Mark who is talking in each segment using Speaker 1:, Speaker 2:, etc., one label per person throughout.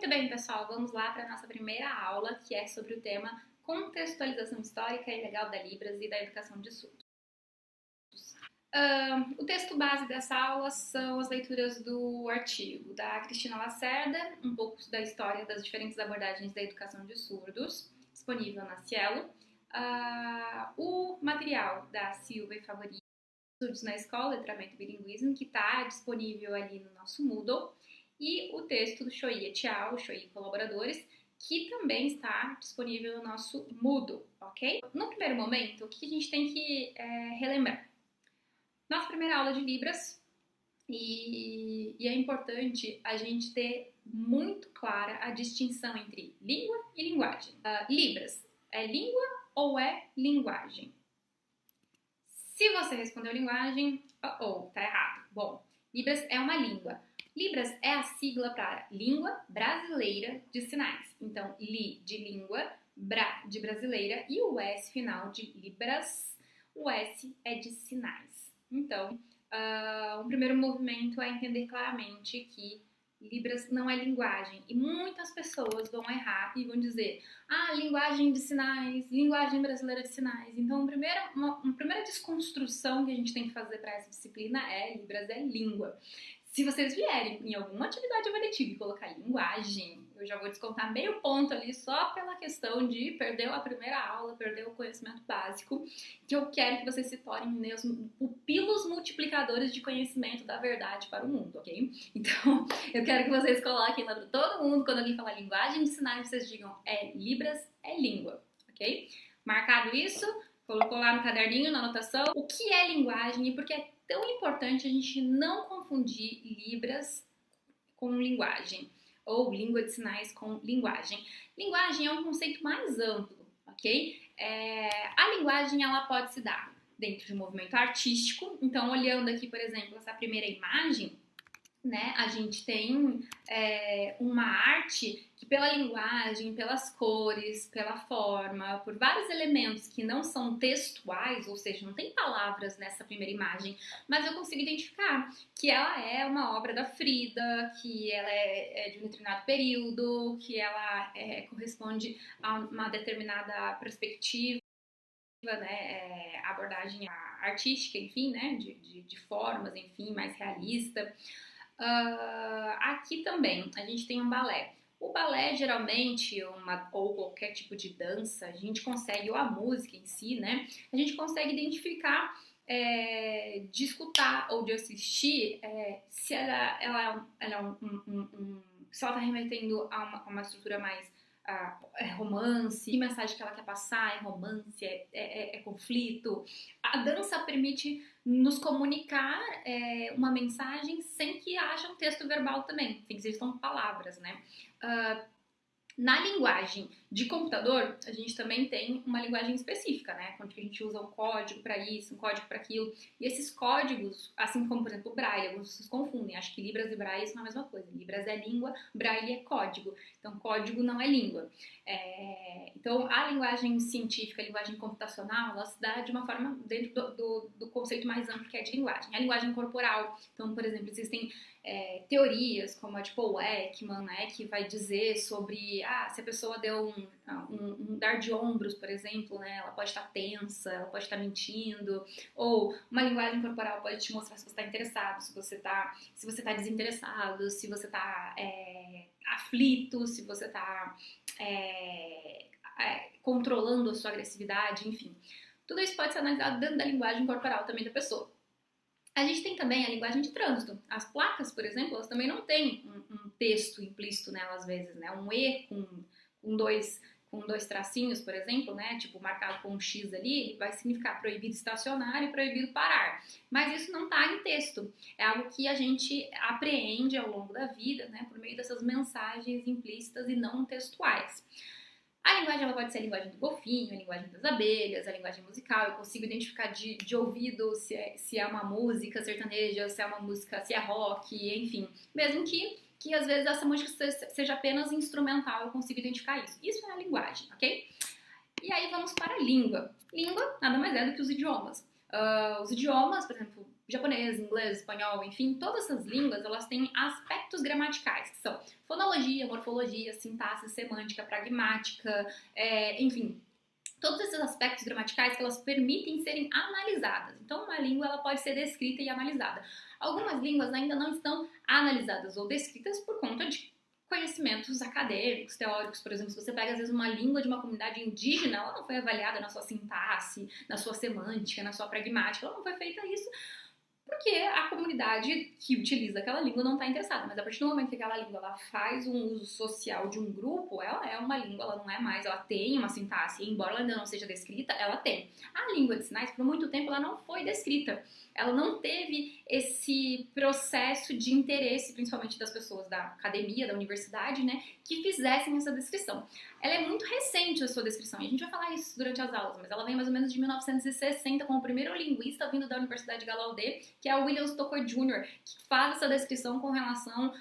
Speaker 1: Muito bem, pessoal, vamos lá para a nossa primeira aula, que é sobre o tema contextualização histórica e legal da Libras e da educação de surdos. O texto base dessa aula são as leituras do artigo da Cristina Lacerda, um pouco da história das diferentes abordagens da educação de surdos, disponível na Cielo, o material da Silva e Favorito, Surdos na Escola, Letramento e Bilinguismo, que está disponível ali no nosso Moodle, e o texto do Choi et al., Choi e colaboradores, que também está disponível no nosso Moodle, ok? No primeiro momento, o que a gente tem que relembrar? Nossa primeira aula de Libras, e é importante a gente ter muito clara a distinção entre língua e linguagem. Libras, é língua ou é linguagem? Se você respondeu linguagem, tá errado. Bom, Libras é uma língua. Libras é a sigla para Língua Brasileira de Sinais. Então, Li de língua, Bra de brasileira e o S final de Libras, o S é de sinais. Então, o primeiro movimento é entender claramente que Libras não é linguagem. E muitas pessoas vão errar e vão dizer linguagem de sinais, linguagem brasileira de sinais. Então, uma primeira desconstrução que a gente tem que fazer para essa disciplina é Libras é língua. Se vocês vierem em alguma atividade avaliativa e colocar linguagem, eu já vou descontar meio ponto ali só pela questão de perdeu a primeira aula, perdeu o conhecimento básico, que eu quero que vocês se tornem meus pupilos multiplicadores de conhecimento da verdade para o mundo, ok? Então, eu quero que vocês coloquem lá para todo mundo, quando alguém falar linguagem de sinais, vocês digam Libras é língua, ok? Marcado isso, colocou lá no caderninho, na anotação, o que é linguagem e por que é tão importante a gente não confundir Libras com linguagem, ou língua de sinais com linguagem. Linguagem é um conceito mais amplo, ok? A linguagem, ela pode se dar dentro de um movimento artístico. Então, olhando aqui, por exemplo, essa primeira imagem, né, a gente tem uma arte que pela linguagem, pelas cores, pela forma, por vários elementos que não são textuais, ou seja, não tem palavras nessa primeira imagem, mas eu consigo identificar que ela é uma obra da Frida, que ela é de um determinado período, que ela corresponde a uma determinada perspectiva, né, abordagem artística, enfim, né, de formas, enfim, mais realista. Aqui também a gente tem um balé. O balé, geralmente, ou qualquer tipo de dança, a gente consegue, ou a música em si, né? A gente consegue identificar, de escutar ou de assistir, se ela se ela está remetendo a uma estrutura mais romance, que mensagem que ela quer passar, é romance, é conflito. A dança permite nos comunicar uma mensagem sem que haja um texto verbal também, sem que existam palavras, né? Na linguagem de computador, a gente também tem uma linguagem específica, né? Onde a gente usa um código para isso, um código para aquilo. E esses códigos, assim como, por exemplo, o Braille, alguns se confundem. Acho que Libras e Braille são a mesma coisa. Libras é língua, Braille é código. Então, código não é língua. Então, a linguagem científica, a linguagem computacional, ela se dá de uma forma dentro do conceito mais amplo que é de linguagem. A linguagem corporal. Então, por exemplo, existem teorias como a de Paul Ekman, né, que vai dizer sobre se a pessoa deu um dar de ombros, por exemplo, né, ela pode estar tensa, ela pode estar mentindo, ou uma linguagem corporal pode te mostrar se você está interessado, se você está desinteressado, se você está aflito, se você está controlando a sua agressividade, enfim. Tudo isso pode ser analisado dentro da linguagem corporal também da pessoa. A gente tem também a linguagem de trânsito. As placas, por exemplo, elas também não têm um texto implícito nelas, às vezes, né? Um E com dois tracinhos, por exemplo, né? Tipo, marcado com um X ali, vai significar proibido estacionar e proibido parar. Mas isso não está em texto. É algo que a gente apreende ao longo da vida, né? Por meio dessas mensagens implícitas e não textuais. A linguagem ela pode ser a linguagem do golfinho, a linguagem das abelhas, a linguagem musical. Eu consigo identificar de ouvido se é uma música sertaneja, se é uma música, se é rock, enfim. Mesmo que às vezes essa música seja apenas instrumental, eu consigo identificar isso. Isso é a linguagem, ok? E aí vamos para a língua. Língua nada mais é do que os idiomas. Os idiomas, por exemplo, japonês, inglês, espanhol, enfim, todas essas línguas, elas têm aspectos gramaticais, que são fonologia, morfologia, sintaxe, semântica, pragmática, enfim, todos esses aspectos gramaticais que elas permitem serem analisadas. Então, uma língua ela pode ser descrita e analisada. Algumas línguas ainda não estão analisadas ou descritas por conta de conhecimentos acadêmicos, teóricos. Por exemplo, se você pega, às vezes, uma língua de uma comunidade indígena, ela não foi avaliada na sua sintaxe, na sua semântica, na sua pragmática, ela não foi feita isso porque a comunidade que utiliza aquela língua não está interessada. Mas a partir do momento que aquela língua ela faz um uso social de um grupo, ela é uma língua, ela não é mais, ela tem uma sintaxe, embora ela ainda não seja descrita, ela tem. A língua de sinais, por muito tempo, ela não foi descrita. Ela não teve esse processo de interesse, principalmente das pessoas da academia, da universidade, né, que fizessem essa descrição. Ela é muito recente a sua descrição, e a gente vai falar isso durante as aulas, mas ela vem mais ou menos de 1960, com o primeiro linguista vindo da Universidade de Gallaudet, que é o William Stoker Jr., que faz essa descrição com relação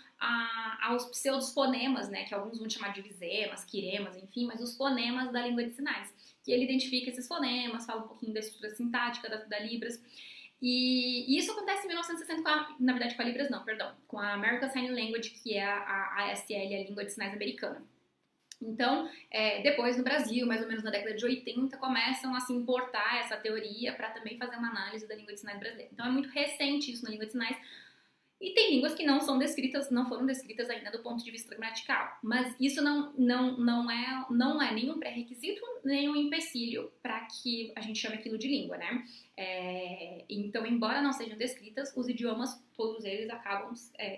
Speaker 1: aos pseudofonemas, né, que alguns vão chamar de visemas, quiremas, enfim, mas os fonemas da língua de sinais, que ele identifica esses fonemas, fala um pouquinho da estrutura sintática da Libras. E isso acontece em 1960 na verdade com a Libras não, perdão, com a American Sign Language, que é a ASL, a língua de sinais americana. Então, depois no Brasil, mais ou menos na década de 80, começam a se importar essa teoria para também fazer uma análise da língua de sinais brasileira. Então é muito recente isso na língua de sinais. E tem línguas que não são descritas, não foram descritas ainda do ponto de vista gramatical. Mas isso não é nenhum pré-requisito, nem um empecilho para que a gente chame aquilo de língua, né? Então, embora não sejam descritas, os idiomas, todos eles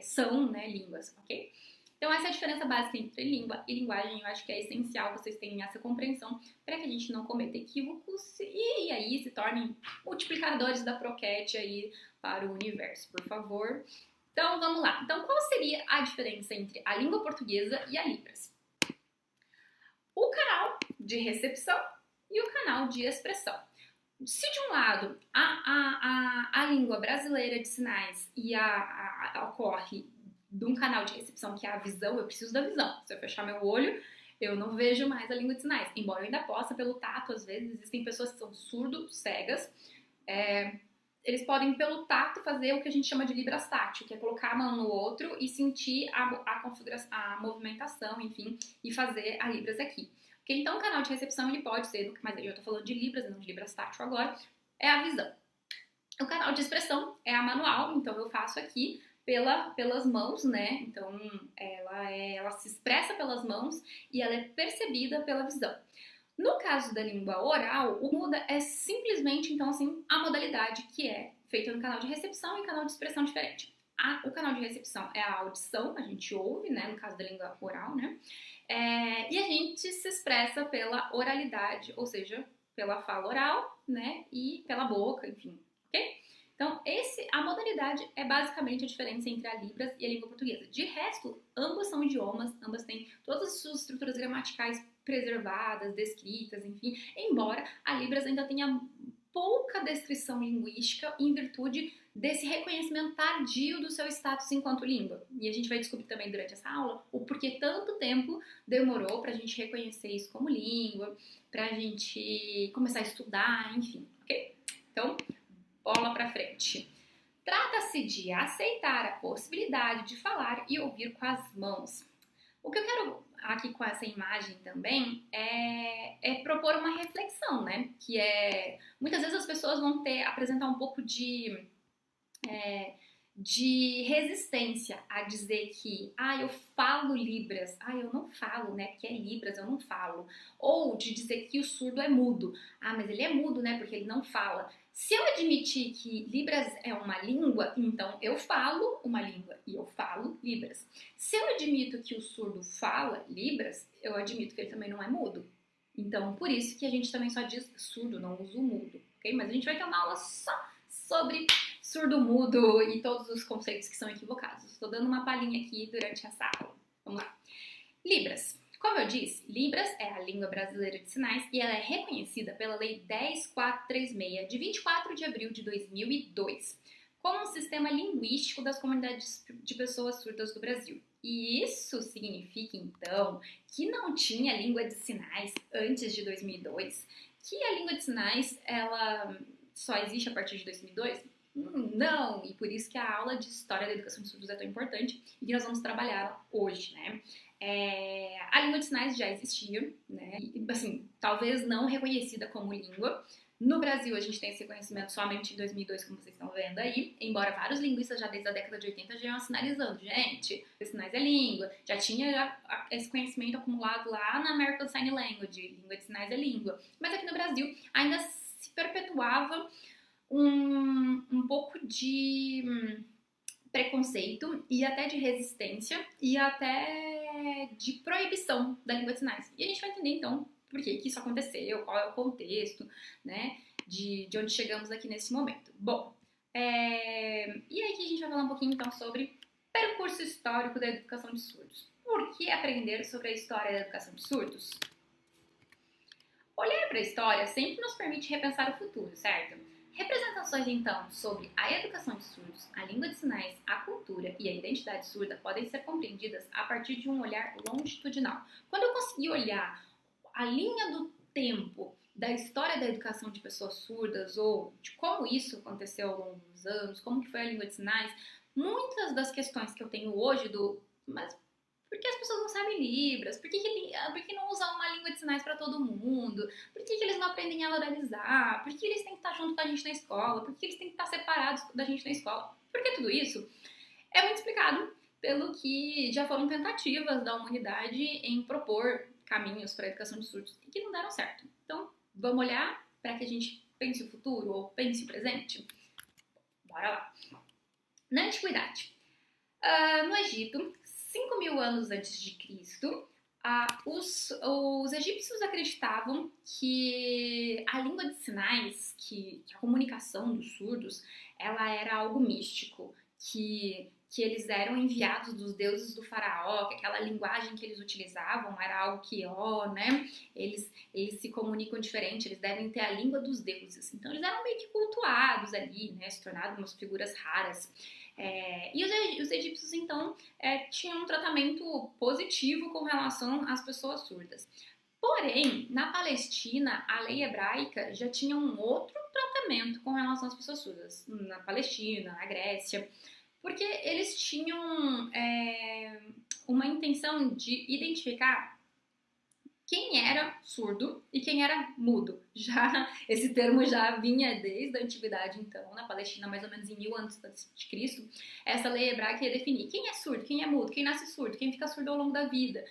Speaker 1: são, né, línguas, ok? Então, essa é a diferença básica entre língua e linguagem. Eu acho que é essencial vocês terem essa compreensão para que a gente não cometa equívocos e aí se tornem multiplicadores da croquete aí para o universo, por favor. Então, vamos lá. Então, qual seria a diferença entre a língua portuguesa e a Libras? O canal de recepção e o canal de expressão. Se de um lado a língua brasileira de sinais ocorre de um canal de recepção que é a visão, eu preciso da visão. Se eu fechar meu olho, eu não vejo mais a língua de sinais. Embora eu ainda possa, pelo tato, às vezes, existem pessoas que são surdo-cegas. Eles podem, pelo tato, fazer o que a gente chama de libras tátil, que é colocar a mão no outro e sentir a configuração, a movimentação, enfim, e fazer a libras aqui. Porque, então, o canal de recepção, ele pode ser, mas eu já estou falando de libras, não de libras tátil agora, é a visão. O canal de expressão é a manual, então eu faço aqui pelas mãos, né? Então, ela se expressa pelas mãos e ela é percebida pela visão. No caso da língua oral, o muda é simplesmente, então, assim, a modalidade que é feita no canal de recepção e canal de expressão diferente. O canal de recepção é a audição, a gente ouve, né? No caso da língua oral, né? E a gente se expressa pela oralidade, ou seja, pela fala oral, né? E pela boca, enfim, ok? Então, a modalidade é basicamente a diferença entre a Libras e a língua portuguesa. De resto, ambas são idiomas, ambas têm todas as suas estruturas gramaticais preservadas, descritas, enfim, embora a Libras ainda tenha pouca descrição linguística em virtude desse reconhecimento tardio do seu status enquanto língua. E a gente vai descobrir também durante essa aula o porquê tanto tempo demorou para a gente reconhecer isso como língua, para a gente começar a estudar, enfim, ok? Então, bola para frente. Trata-se de aceitar a possibilidade de falar e ouvir com as mãos. O que eu quero aqui com essa imagem também é propor uma reflexão, né? Que muitas vezes as pessoas vão apresentar um pouco de resistência a dizer que eu falo Libras, eu não falo, né? Porque é Libras, eu não falo. Ou de dizer que o surdo é mudo. Mas ele é mudo, né? Porque ele não fala. Se eu admitir que Libras é uma língua, então eu falo uma língua e eu falo Libras. Se eu admito que o surdo fala Libras, eu admito que ele também não é mudo. Então, por isso que a gente também só diz surdo, não usa o mudo, ok? Mas a gente vai ter uma aula só sobre surdo-mudo e todos os conceitos que são equivocados. Estou dando uma palhinha aqui durante essa aula. Vamos lá. Libras. Como eu disse, Libras é a língua brasileira de sinais e ela é reconhecida pela Lei 10.436, de 24 de abril de 2002, como um sistema linguístico das comunidades de pessoas surdas do Brasil. E isso significa, então, que não tinha língua de sinais antes de 2002, que a língua de sinais ela só existe a partir de 2002? Não, e por isso que a aula de História da Educação de Surdos é tão importante e que nós vamos trabalhar hoje, né? A língua de sinais já existia, né? E, assim, talvez não reconhecida como língua. No Brasil, a gente tem esse reconhecimento somente em 2002, como vocês estão vendo aí, embora vários linguistas já desde a década de 80 já iam sinalizando, gente, sinais é língua, já tinha esse conhecimento acumulado lá na American Sign Language, língua de sinais é língua. Mas aqui no Brasil ainda se perpetuava um pouco de preconceito e até de resistência e até de proibição da língua de sinais. E a gente vai entender então por que isso aconteceu, qual é o contexto, né, de onde chegamos aqui nesse momento. Bom, e aí que a gente vai falar um pouquinho então sobre percurso histórico da educação de surdos. Por que aprender sobre a história da educação de surdos? Olhar para a história sempre nos permite repensar o futuro, certo? Representações, então, sobre a educação de surdos, a língua de sinais, a cultura e a identidade surda podem ser compreendidas a partir de um olhar longitudinal. Quando eu consegui olhar a linha do tempo da história da educação de pessoas surdas ou de como isso aconteceu ao longo dos anos, como que foi a língua de sinais, muitas das questões que eu tenho hoje mas por que as pessoas não sabem Libras? Por que não usar uma língua de sinais para todo mundo? Por que eles não aprendem a oralizar? Por que eles têm que estar junto com a gente na escola? Por que eles têm que estar separados da gente na escola? Porque tudo isso é muito explicado pelo que já foram tentativas da humanidade em propor caminhos para a educação de surdos e que não deram certo. Então, vamos olhar para que a gente pense o futuro ou pense o presente? Bora lá. Na Antiguidade, no Egito, 5.000 anos antes de Cristo, os egípcios acreditavam que a língua de sinais, que a comunicação dos surdos, ela era algo místico, que eles eram enviados dos deuses do faraó, que aquela linguagem que eles utilizavam era algo que, né, eles se comunicam diferente, eles devem ter a língua dos deuses. Então eles eram meio que cultuados ali, né, se tornaram umas figuras raras. E os egípcios, então, tinham um tratamento positivo com relação às pessoas surdas. Porém, na Palestina, a lei hebraica já tinha um outro tratamento com relação às pessoas surdas. Na Palestina, na Grécia, porque eles tinham uma intenção de identificar quem era surdo e quem era mudo. Esse termo já vinha desde a antiguidade, então, na Palestina, mais ou menos em 1000 a.C., essa lei hebraica ia definir quem é surdo, quem é mudo, quem nasce surdo, quem fica surdo ao longo da vida.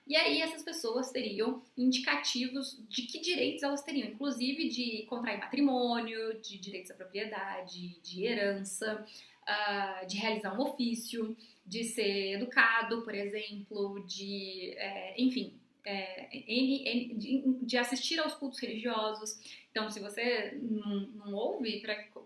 Speaker 1: E aí essas pessoas teriam indicativos de que direitos elas teriam, inclusive de contrair matrimônio, de direitos à propriedade, de herança, de realizar um ofício, de ser educado, por exemplo, enfim, de assistir aos cultos religiosos. Então, se você não ouve,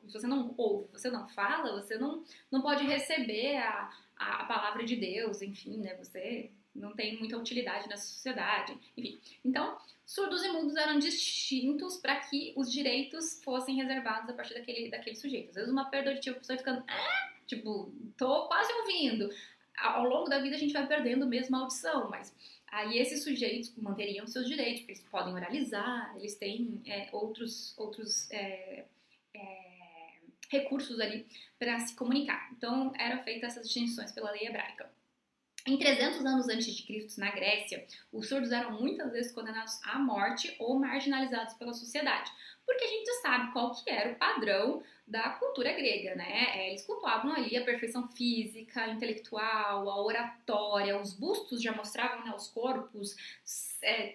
Speaker 1: se você não ouve, você não fala, você não pode receber a palavra de Deus, enfim, né? Você não tem muita utilidade nessa sociedade, enfim. Então, surdos e mudos eram distintos para que os direitos fossem reservados a partir daquele sujeito. Às vezes uma perda auditiva, a pessoa ficando, tipo, tô quase ouvindo. Ao longo da vida a gente vai perdendo mesmo a audição, mas aí esses sujeitos manteriam seus direitos, porque eles podem oralizar, eles têm outros recursos ali para se comunicar. Então eram feitas essas distinções pela lei hebraica. Em 300 anos antes de Cristo, na Grécia, os surdos eram muitas vezes condenados à morte ou marginalizados pela sociedade, porque a gente sabe qual que era o padrão da cultura grega, né? Eles cultuavam ali a perfeição física, intelectual, a oratória, os bustos já mostravam, né, os corpos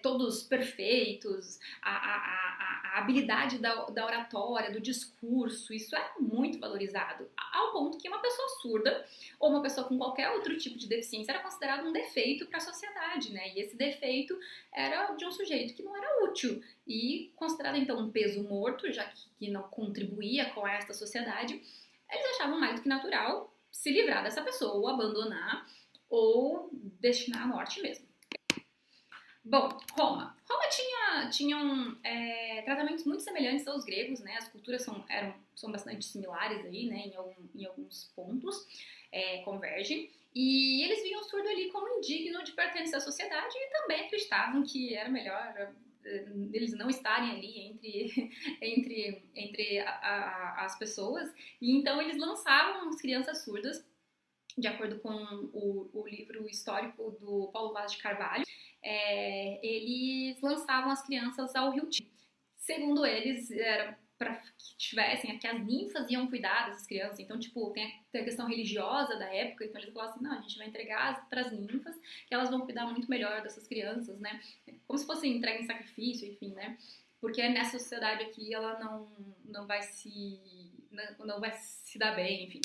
Speaker 1: todos perfeitos, a habilidade da oratória, do discurso, isso é muito valorizado, ao ponto que uma pessoa surda ou uma pessoa com qualquer outro tipo de deficiência era considerado um defeito para a sociedade, né? E esse defeito era de um sujeito que não era útil e considerado então um peso morto, já que não contribuía com esta sociedade, eles achavam mais do que natural se livrar dessa pessoa, ou abandonar, ou destinar à morte mesmo. Bom, Roma tinham tratamentos muito semelhantes aos gregos, né? As culturas são bastante similares aí, né? Em alguns pontos, convergem. E eles viam o surdo ali como indigno de pertencer à sociedade e também acreditavam que era melhor eles não estarem ali entre as pessoas, e então eles lançavam as crianças surdas, de acordo com o livro histórico do Paulo Vaz de Carvalho, eles lançavam as crianças ao rio Tigre. Segundo eles, era para que tivessem, que as ninfas iam cuidar dessas crianças. Então, tipo, tem a questão religiosa da época, então eles falavam assim, não, a gente vai entregar para as ninfas, que elas vão cuidar muito melhor dessas crianças, né? Como se fosse entrega em sacrifício, enfim, né? Porque nessa sociedade aqui ela não vai se dar bem, enfim.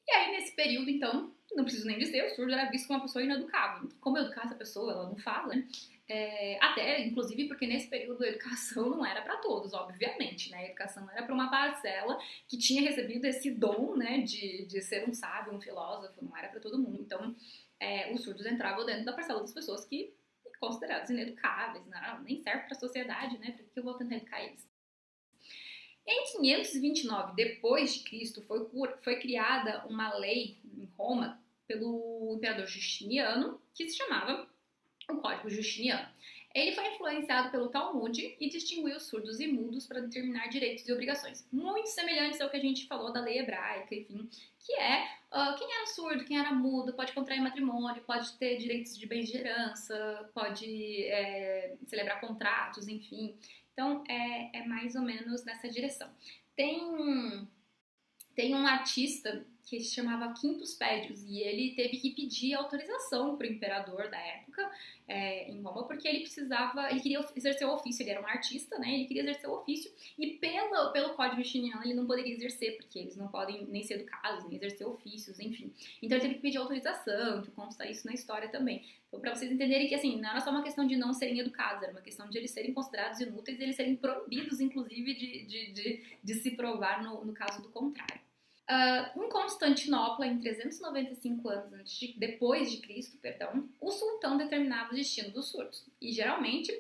Speaker 1: E aí, nesse período, então, não preciso nem dizer, o surdo era visto como uma pessoa ineducável. Como educar essa pessoa? Ela não fala, né? Até, inclusive, porque nesse período a educação não era para todos, obviamente, né? A educação era para uma parcela que tinha recebido esse dom, né, de ser um sábio, um filósofo, não era para todo mundo. Então, os surdos entravam dentro da parcela das pessoas que consideradas ineducáveis, não, nem serve para a sociedade, né? Para que eu vou tentar educar eles? Em 529 depois de Cristo foi criada uma lei em Roma pelo imperador Justiniano que se chamava o Código Justiniano. Ele foi influenciado pelo Talmud e distinguiu surdos e mudos para determinar direitos e obrigações, muito semelhantes ao que a gente falou da lei hebraica, enfim, que quem era surdo, quem era mudo, pode contrair matrimônio, pode ter direitos de bens de herança, pode celebrar contratos, enfim. Então, é mais ou menos nessa direção. Tem um artista que se chamava Quintus Pédios, e ele teve que pedir autorização para o imperador da época, em Roma, porque ele queria exercer o ofício, ele era um artista, né, ele queria exercer o ofício, e pelo Código Justiniano ele não poderia exercer, porque eles não podem nem ser educados, nem exercer ofícios, enfim. Então ele teve que pedir autorização, que consta isso na história também. Então, para vocês entenderem que, assim, não era só uma questão de não serem educados, era uma questão de eles serem considerados inúteis e eles serem proibidos, inclusive, de se provar no caso do contrário. Em Constantinopla, em 395 anos depois de Cristo, o sultão determinava o destino dos surdos. E geralmente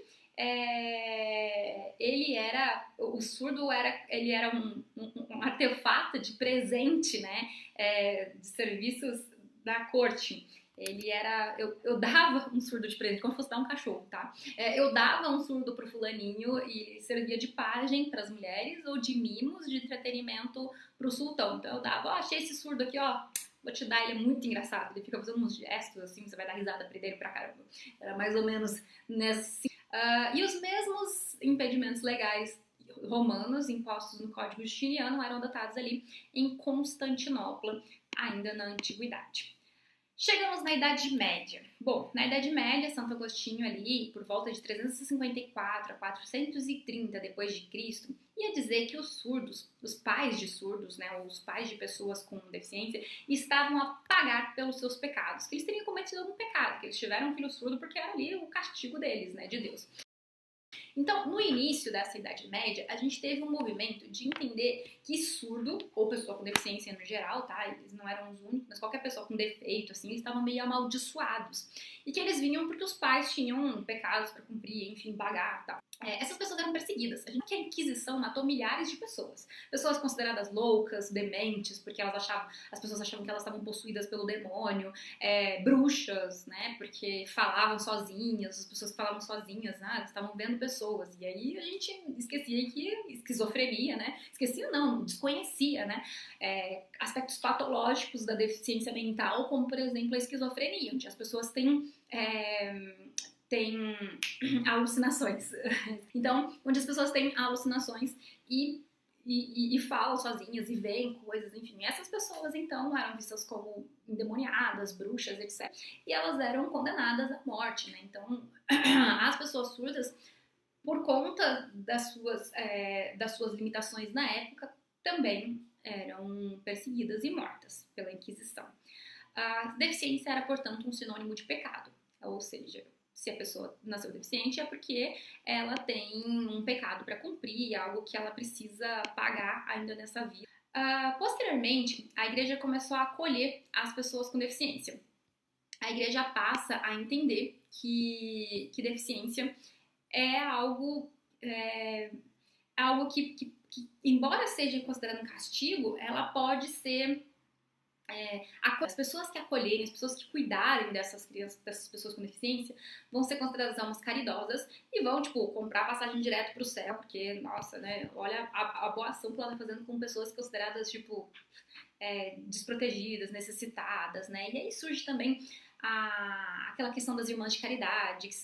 Speaker 1: o surdo era um artefato de presente, né, de serviços da corte. Eu dava um surdo de presente, como se fosse dar um cachorro, tá? Eu dava um surdo pro fulaninho e servia de pajem pras mulheres ou de mimos de entretenimento pro sultão. Então eu dava, achei esse surdo aqui, vou te dar, ele é muito engraçado, ele fica fazendo uns gestos assim, você vai dar risada dele pra caramba. Era mais ou menos nesse... e os mesmos impedimentos legais romanos impostos no Código Justiniano eram adotados ali em Constantinopla, ainda na Antiguidade. Chegamos na Idade Média. Bom, na Idade Média, Santo Agostinho ali, por volta de 354 a 430 depois de Cristo, ia dizer que os surdos, os pais de surdos, né, os pais de pessoas com deficiência, estavam a pagar pelos seus pecados, que eles teriam cometido algum pecado, que eles tiveram um filho surdo porque era ali o castigo deles, né, de Deus. Então, no início dessa Idade Média, a gente teve um movimento de entender que surdo, ou pessoa com deficiência no geral, tá? Eles não eram os únicos, mas qualquer pessoa com defeito, assim, eles estavam meio amaldiçoados. E que eles vinham porque os pais tinham pecados para cumprir, enfim, pagar e tal. Essas pessoas eram perseguidas. A gente que a Inquisição matou milhares de pessoas. Pessoas consideradas loucas, dementes, porque as pessoas achavam que elas estavam possuídas pelo demônio, bruxas, né? Porque falavam sozinhas, as pessoas que falavam sozinhas, elas estavam vendo pessoas. E aí a gente esquecia que esquizofrenia, né? Esquecia não, desconhecia, né? Aspectos patológicos da deficiência mental, como por exemplo a esquizofrenia, onde as pessoas têm alucinações. Então, onde as pessoas têm alucinações e falam sozinhas e veem coisas, enfim. Essas pessoas, então, eram vistas como endemoniadas, bruxas, etc. E elas eram condenadas à morte, né? Então, as pessoas surdas, por conta das suas limitações na época, também eram perseguidas e mortas pela Inquisição. A deficiência era, portanto, um sinônimo de pecado, ou seja, se a pessoa nasceu deficiente é porque ela tem um pecado para cumprir, algo que ela precisa pagar ainda nessa vida. Posteriormente, a igreja começou a acolher as pessoas com deficiência. A igreja passa a entender que deficiência é algo que, embora seja considerado um castigo, ela pode ser as pessoas que acolherem, as pessoas que cuidarem dessas crianças, dessas pessoas com deficiência, vão ser consideradas almas caridosas e vão, tipo, comprar passagem direto pro céu, porque, nossa, né, olha a boa ação que ela tá fazendo com pessoas consideradas, tipo, desprotegidas, necessitadas, né? E aí surge também aquela questão das irmãs de caridade, que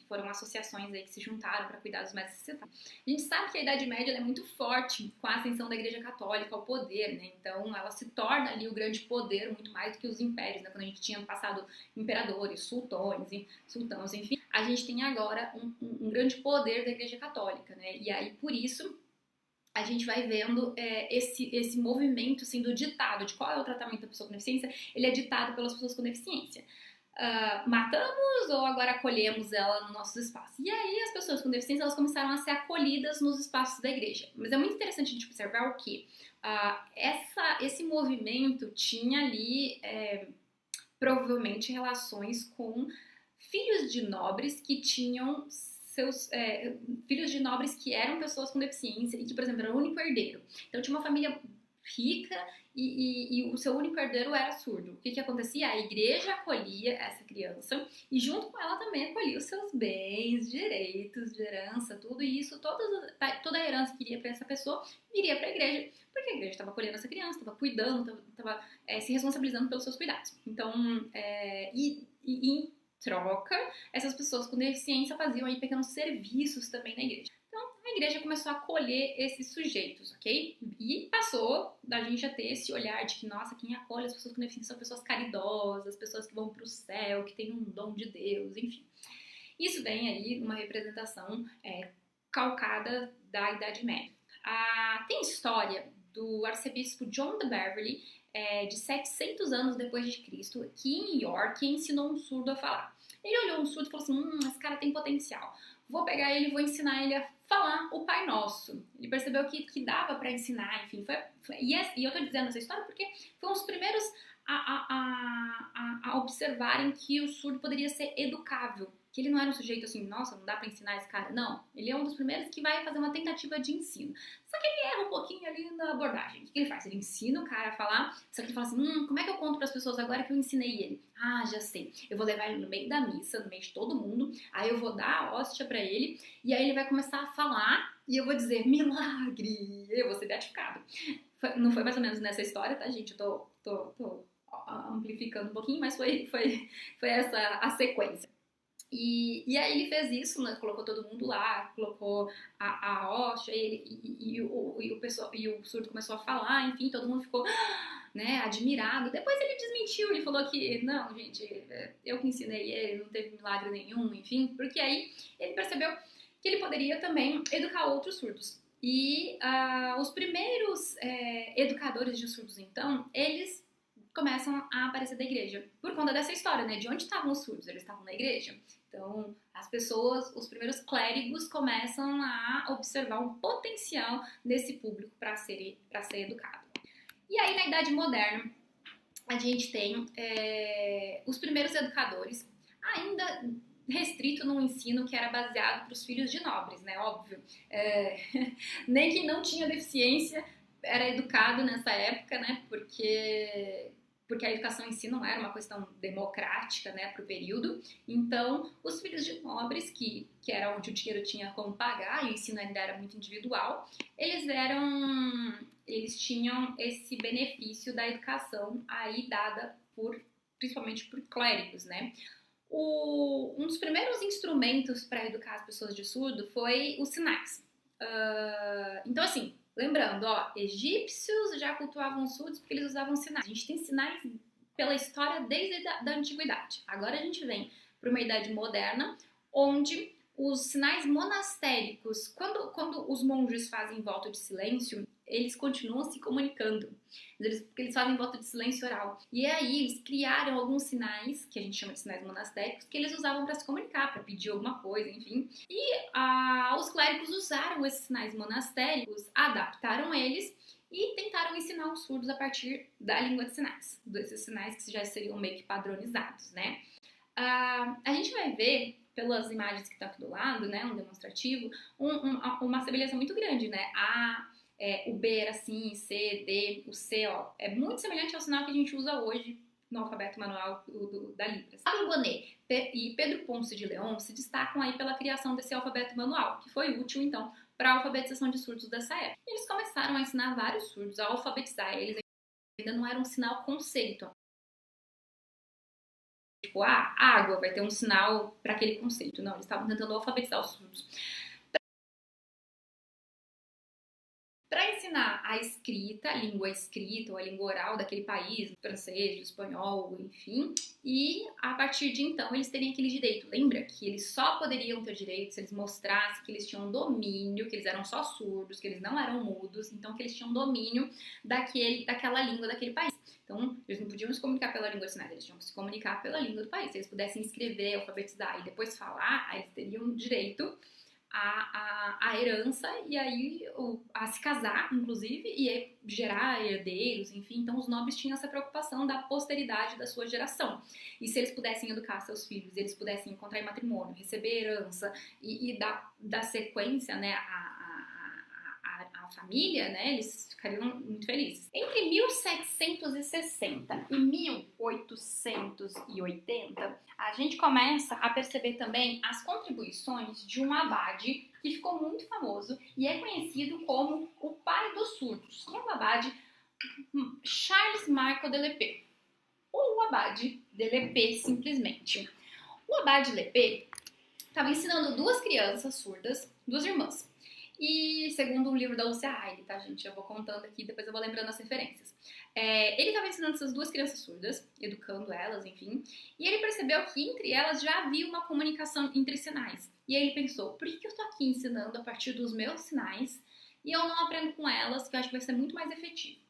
Speaker 1: foram associações aí que se juntaram para cuidar dos mais necessitados. A gente sabe que a Idade Média é muito forte com a ascensão da Igreja Católica ao poder, né? Então ela se torna ali o grande poder, muito mais do que os impérios, né? Quando a gente tinha passado imperadores, sultãos, enfim, a gente tem agora um grande poder da Igreja Católica, né? E aí por isso a gente vai vendo esse movimento sendo ditado de qual é o tratamento da pessoa com deficiência, ele é ditado pelas pessoas com deficiência. Matamos ou agora acolhemos ela no nosso espaço? E aí as pessoas com deficiência elas começaram a ser acolhidas nos espaços da igreja. Mas é muito interessante a gente observar o que esse movimento tinha ali provavelmente relações com filhos de nobres que tinham seus filhos de nobres que eram pessoas com deficiência e que, por exemplo, era o único herdeiro. Então tinha uma família rica e o seu único herdeiro era surdo. O que acontecia? A igreja acolhia essa criança e junto com ela também acolhia os seus bens, direitos de herança, tudo isso, toda a herança que iria para essa pessoa viria para a igreja, porque a igreja estava acolhendo essa criança, estava cuidando, estava se responsabilizando pelos seus cuidados. Então, em troca, essas pessoas com deficiência faziam aí pequenos serviços também na igreja. Então, a igreja começou a acolher esses sujeitos, ok? E passou da gente a ter esse olhar de que, nossa, quem acolhe as pessoas com deficiência são pessoas caridosas, pessoas que vão para o céu, que têm um dom de Deus, enfim. Isso vem aí numa representação calcada da Idade Média. Tem história do arcebispo John de Beverley, de 700 anos depois de Cristo, que em York ensinou um surdo a falar. Ele olhou um surdo e falou assim, esse cara tem potencial. Vou pegar ele e vou ensinar ele a falar o Pai Nosso. Ele percebeu que dava para ensinar, enfim. E eu tô dizendo essa história porque foram os primeiros a observarem que o surdo poderia ser educável. Que ele não era um sujeito assim, nossa, não dá pra ensinar esse cara. Não, ele é um dos primeiros que vai fazer uma tentativa de ensino. Só que ele erra um pouquinho ali na abordagem. O que ele faz? Ele ensina o cara a falar, só que ele fala assim, como é que eu conto pras pessoas agora que eu ensinei ele? Já sei. Eu vou levar ele no meio da missa, no meio de todo mundo, aí eu vou dar a hóstia pra ele, e aí ele vai começar a falar, e eu vou dizer, milagre, eu vou ser beatificado. Não foi mais ou menos nessa história, tá, gente? Eu tô amplificando um pouquinho, mas foi essa a sequência. E aí ele fez isso, né? Colocou todo mundo lá, colocou a hóstia e o surdo começou a falar, enfim, todo mundo ficou, né, admirado. Depois ele desmentiu, ele falou que, não, gente, eu que ensinei ele, não teve milagre nenhum, enfim, porque aí ele percebeu que ele poderia também educar outros surdos. E os primeiros educadores de surdos, então, eles começam a aparecer da igreja. Por conta dessa história, né? De onde estavam os surdos? Eles estavam na igreja. Então, as pessoas, os primeiros clérigos começam a observar um potencial desse público para ser educado. E aí, na Idade Moderna, a gente tem os primeiros educadores, ainda restrito num ensino que era baseado para os filhos de nobres, né? Óbvio. Nem quem não tinha deficiência era educado nessa época, né? Porque a educação em si não era uma questão democrática, né, para o período. Então, os filhos de nobres, que era onde o dinheiro tinha como pagar, e o ensino ainda era muito individual, eles tinham esse benefício da educação aí dada principalmente por clérigos, né. Um dos primeiros instrumentos para educar as pessoas de surdo foi os sinais. Então, assim, lembrando, egípcios já cultuavam surdos porque eles usavam sinais. A gente tem sinais pela história desde a antiguidade. Agora a gente vem para uma idade moderna, onde os sinais monastéricos, quando os monges fazem voto de silêncio, eles continuam se comunicando. Eles fazem voto de silêncio oral. E aí eles criaram alguns sinais, que a gente chama de sinais monastéricos, que eles usavam para se comunicar, para pedir alguma coisa, enfim. E os clérigos usaram esses sinais monastéricos, adaptaram eles e tentaram ensinar os surdos a partir da língua de sinais. Desses sinais que já seriam meio que padronizados, né? A gente vai ver, pelas imagens que estão aqui do lado, né, um demonstrativo, uma semelhança muito grande, né? o B era assim, C, D, o C, ó, é muito semelhante ao sinal que a gente usa hoje no alfabeto manual da Libras. Pablo Bonet e Pedro Ponce de León se destacam aí pela criação desse alfabeto manual, que foi útil, então, para a alfabetização de surdos dessa época. E eles começaram a ensinar vários surdos, a alfabetizar eles, ainda não era um sinal conceito. Tipo, água vai ter um sinal para aquele conceito. Não, eles estavam tentando alfabetizar os surdos. Para ensinar a escrita, a língua escrita ou a língua oral daquele país, francês, espanhol, enfim, e a partir de então eles teriam aquele direito. Lembra que eles só poderiam ter direito se eles mostrassem que eles tinham domínio, que eles eram só surdos, que eles não eram mudos, então que eles tinham domínio daquela língua daquele país. Então, eles não podiam se comunicar pela língua de sinais, eles tinham que se comunicar pela língua do país. Se eles pudessem escrever, alfabetizar e depois falar, aí eles teriam direito a herança e aí a se casar, inclusive, e gerar herdeiros, enfim. Então, os nobres tinham essa preocupação da posteridade da sua geração. E se eles pudessem educar seus filhos, eles pudessem encontrar em matrimônio, receber herança e dar sequência, né, à família, né, eles ficariam muito felizes. Entre 1760 e 1880, a gente começa a perceber também as contribuições de um abade que ficou muito famoso e é conhecido como o pai dos surdos, que é o abade Charles Michael de Lepé, ou o abade de Lepé, simplesmente. O abade Lepé estava ensinando duas crianças surdas, duas irmãs. E segundo um livro da Lúcia Haile, tá, gente? Eu vou contando aqui, depois eu vou lembrando as referências. Ele estava ensinando essas duas crianças surdas, educando elas, enfim, e ele percebeu que entre elas já havia uma comunicação entre sinais. E aí ele pensou, por que eu tô aqui ensinando a partir dos meus sinais e eu não aprendo com elas, que eu acho que vai ser muito mais efetivo?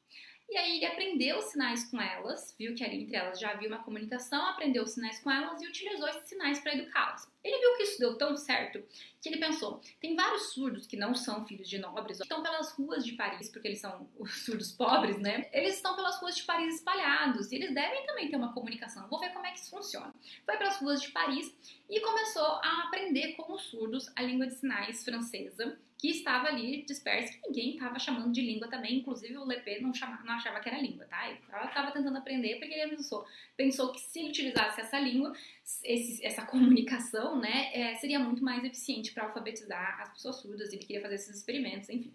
Speaker 1: E aí ele aprendeu os sinais com elas, viu que ali entre elas já havia uma comunicação, aprendeu os sinais com elas e utilizou esses sinais para educá-las. Ele viu que isso deu tão certo que ele pensou, tem vários surdos que não são filhos de nobres, que estão pelas ruas de Paris, porque eles são os surdos pobres, né? Eles estão pelas ruas de Paris espalhados e eles devem também ter uma comunicação. Vou ver como é que isso funciona. Foi para as ruas de Paris e começou a aprender com os surdos a língua de sinais francesa, que estava ali dispersa, que ninguém estava chamando de língua também, inclusive o Lepé não achava que era língua, tá? Ela estava tentando aprender porque ele pensou que se ele utilizasse essa língua, essa comunicação, né, seria muito mais eficiente para alfabetizar as pessoas surdas, ele queria fazer esses experimentos, enfim.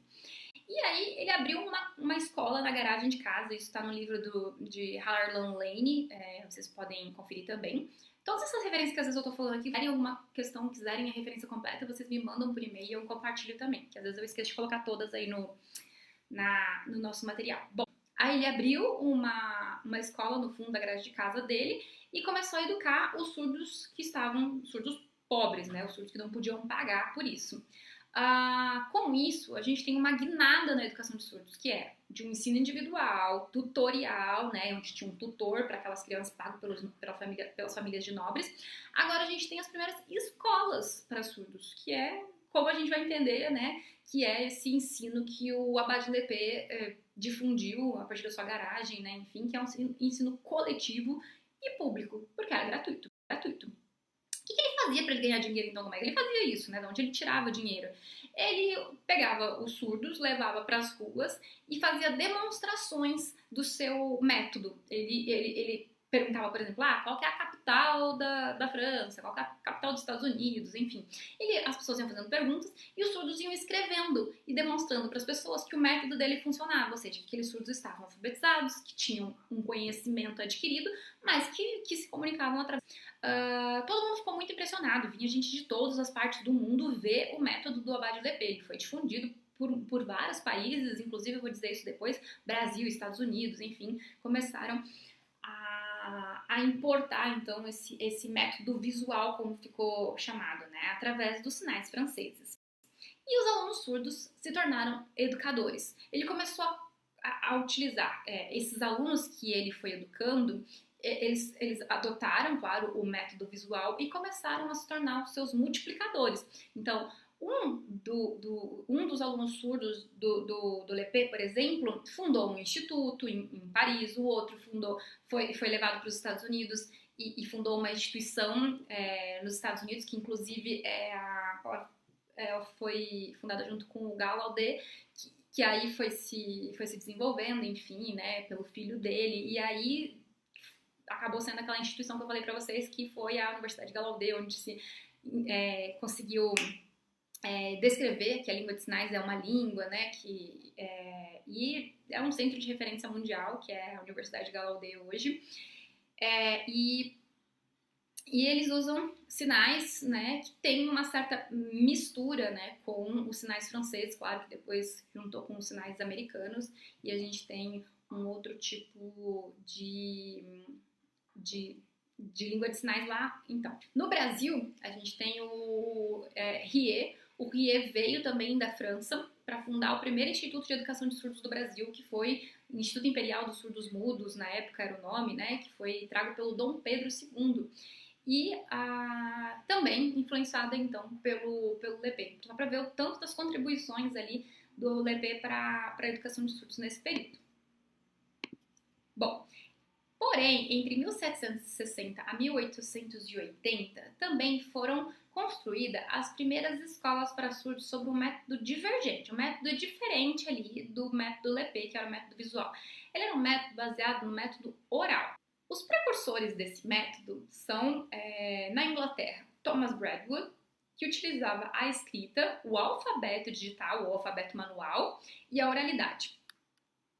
Speaker 1: E aí ele abriu uma escola na garagem de casa, isso está no livro de Harlan Lane, vocês podem conferir também. Todas essas referências que às vezes eu tô falando aqui, se tiverem alguma questão, quiserem a referência completa, vocês me mandam por e-mail e eu compartilho também, que às vezes eu esqueço de colocar todas aí no nosso material. Bom, aí ele abriu uma escola no fundo da garagem de casa dele e começou a educar os surdos que estavam, surdos pobres, né, os surdos que não podiam pagar por isso. Com isso, a gente tem uma guinada na educação de surdos, que é de um ensino individual, tutorial, né, onde tinha um tutor para aquelas crianças pago pelas famílias de nobres. Agora a gente tem as primeiras escolas para surdos, que é como a gente vai entender, né, que é esse ensino que o Abade Lepé difundiu a partir da sua garagem, né, enfim, que é um ensino coletivo e público, porque era gratuito. O que ele fazia para ele ganhar dinheiro, então, como é que ele fazia isso, né? De onde ele tirava dinheiro? Ele pegava os surdos, levava para as ruas e fazia demonstrações do seu método. Ele perguntava, por exemplo, qual que é a capital da França, qual que é a capital dos Estados Unidos, enfim. As pessoas iam fazendo perguntas e os surdos iam escrevendo e demonstrando para as pessoas que o método dele funcionava, ou seja, que aqueles surdos estavam alfabetizados, que tinham um conhecimento adquirido, mas que se comunicavam através. Todo mundo ficou muito impressionado, vinha gente de todas as partes do mundo ver o método do Abade Lepé. Ele foi difundido por vários países, inclusive eu vou dizer isso depois, Brasil, Estados Unidos, enfim, começaram a importar então esse método visual, como ficou chamado, né, através dos sinais franceses. E os alunos surdos se tornaram educadores. Ele começou a utilizar esses alunos que ele foi educando. Eles adotaram, claro, o método visual e começaram a se tornar os seus multiplicadores. Então, um dos alunos surdos do Lepé, por exemplo, fundou um instituto em Paris, o outro foi levado para os Estados Unidos e fundou uma instituição nos Estados Unidos, que inclusive foi fundada junto com o Gallaudet, que aí foi se desenvolvendo, enfim, né, pelo filho dele, e aí acabou sendo aquela instituição que eu falei para vocês, que foi a Universidade Gallaudet, onde se conseguiu descrever que a língua de sinais é uma língua, né, e é um centro de referência mundial, que é a Universidade Gallaudet hoje, e eles usam sinais, né, que tem uma certa mistura, né, com os sinais franceses, claro que depois juntou com os sinais americanos, e a gente tem um outro tipo de língua de sinais lá. Então, no Brasil, a gente tem o RIE. O RIE veio também da França para fundar o primeiro Instituto de Educação de Surdos do Brasil, que foi o Instituto Imperial dos Surdos Mudos, na época era o nome, né, que foi trago pelo Dom Pedro II. E também influenciada, então, pelo Lepé. Só para ver o tanto das contribuições ali do Lepé para a educação de surdos nesse período. Bom, porém, entre 1760 a 1880, também foram construídas as primeiras escolas para surdos sob um método divergente, um método diferente ali do método Lepé, que era o método visual. Ele era um método baseado no método oral. Os precursores desse método são, na Inglaterra, Thomas Bradwood, que utilizava a escrita, o alfabeto digital, o alfabeto manual e a oralidade.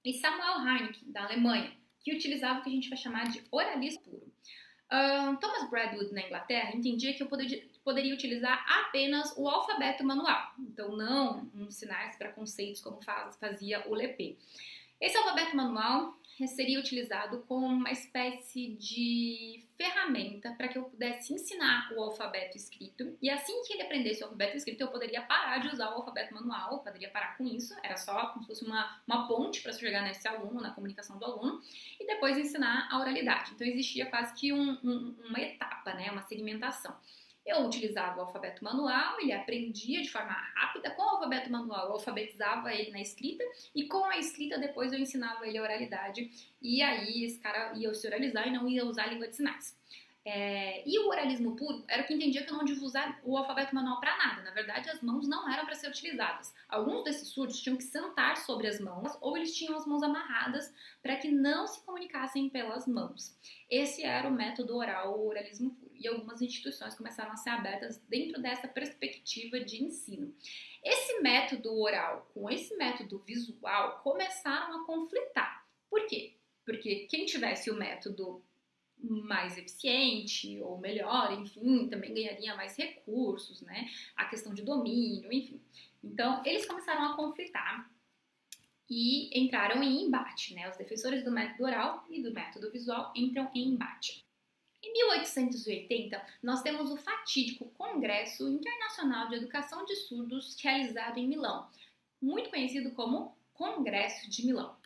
Speaker 1: E Samuel Heineken, da Alemanha, que utilizava o que a gente vai chamar de oralismo puro. Thomas Bradwood, na Inglaterra, entendia que eu poderia utilizar apenas o alfabeto manual, então não sinais para conceitos como fazia o Lepé. Esse alfabeto manual seria utilizado como uma espécie de ferramenta para que eu pudesse ensinar o alfabeto escrito, e assim que ele aprendesse o alfabeto escrito, eu poderia parar de usar o alfabeto manual, eu poderia parar com isso, era só como se fosse uma ponte para chegar nesse aluno, na comunicação do aluno, e depois ensinar a oralidade. Então existia quase que uma etapa, né, uma segmentação. Eu utilizava o alfabeto manual, ele aprendia de forma rápida. Com o alfabeto manual, eu alfabetizava ele na escrita, e com a escrita, depois eu ensinava ele a oralidade, e aí esse cara ia se oralizar e não ia usar a língua de sinais. E o oralismo puro era o que entendia que eu não devia usar o alfabeto manual para nada. Na verdade, as mãos não eram para ser utilizadas. Alguns desses surdos tinham que sentar sobre as mãos, ou eles tinham as mãos amarradas para que não se comunicassem pelas mãos. Esse era o método oral, o oralismo puro. E algumas instituições começaram a ser abertas dentro dessa perspectiva de ensino. Esse método oral com esse método visual começaram a conflitar. Por quê? Porque quem tivesse o método mais eficiente ou melhor, enfim, também ganharia mais recursos, né? A questão de domínio, enfim. Então, eles começaram a conflitar e entraram em embate, né? Os defensores do método oral e do método visual entram em embate. Em 1880, nós temos o fatídico Congresso Internacional de Educação de Surdos realizado em Milão, muito conhecido como Congresso de Milão.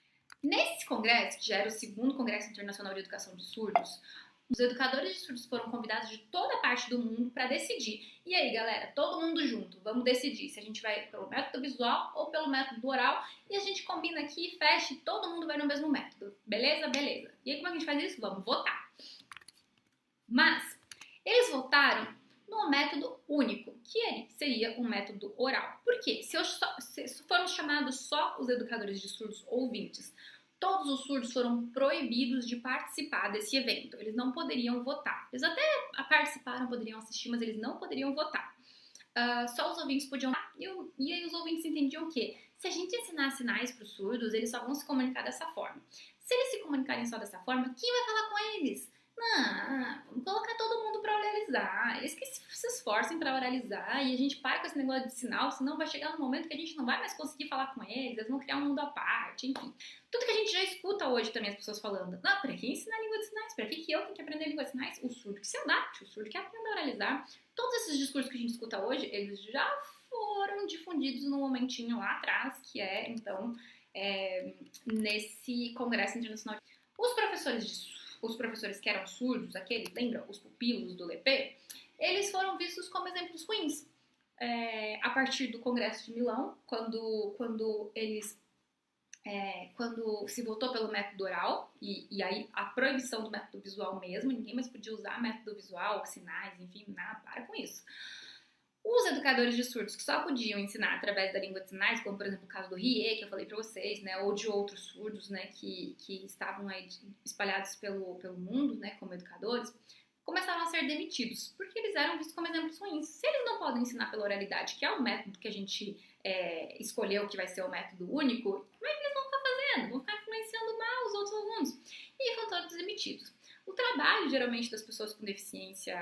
Speaker 1: Nesse congresso, que já era o segundo Congresso Internacional de Educação de Surdos, os educadores de surdos foram convidados de toda parte do mundo para decidir. E aí, galera, todo mundo junto, vamos decidir se a gente vai pelo método visual ou pelo método oral, e a gente combina aqui, fecha e todo mundo vai no mesmo método. Beleza? Beleza. E aí, como a gente faz isso? Vamos votar. Mas eles votaram no método único, que seria um método oral. Por quê? Se formos chamados só os educadores de surdos ouvintes, todos os surdos foram proibidos de participar desse evento. Eles não poderiam votar. Eles até participaram, poderiam assistir, mas eles não poderiam votar. Só os ouvintes podiam votar. E aí os ouvintes entendiam que se a gente ensinar sinais para os surdos, eles só vão se comunicar dessa forma. Se eles se comunicarem só dessa forma, quem vai falar com eles? Não, vamos colocar todo mundo para oralizar. Eles que se esforcem para oralizar e a gente para com esse negócio de sinal, senão vai chegar um momento que a gente não vai mais conseguir falar com eles vão criar um mundo à parte, enfim. Tudo que a gente já escuta hoje também as pessoas falando. Não, para que ensinar língua de sinais? Para que eu tenho que aprender língua de sinais? O surdo que se adapte, o surdo que aprenda a oralizar. Todos esses discursos que a gente escuta hoje, eles já foram difundidos no momentinho lá atrás, que é, então, nesse Congresso Internacional. Os professores que eram surdos, aqueles, lembram? Os pupilos do Lepé, eles foram vistos como exemplos ruins. A partir do Congresso de Milão, quando se votou pelo método oral, e aí a proibição do método visual mesmo, ninguém mais podia usar método visual, sinais, enfim, nada, para com isso. Os educadores de surdos que só podiam ensinar através da língua de sinais, como por exemplo o caso do Rie, que eu falei para vocês, né, ou de outros surdos, né, que estavam aí espalhados pelo mundo, né, como educadores, começaram a ser demitidos, porque eles eram vistos como exemplos ruins. Se eles não podem ensinar pela oralidade, que é o método que a gente escolheu que vai ser o método único, como é que eles vão estar fazendo? Vão ficar influenciando mal os outros alunos. E foram todos demitidos. O trabalho, geralmente, das pessoas com deficiência,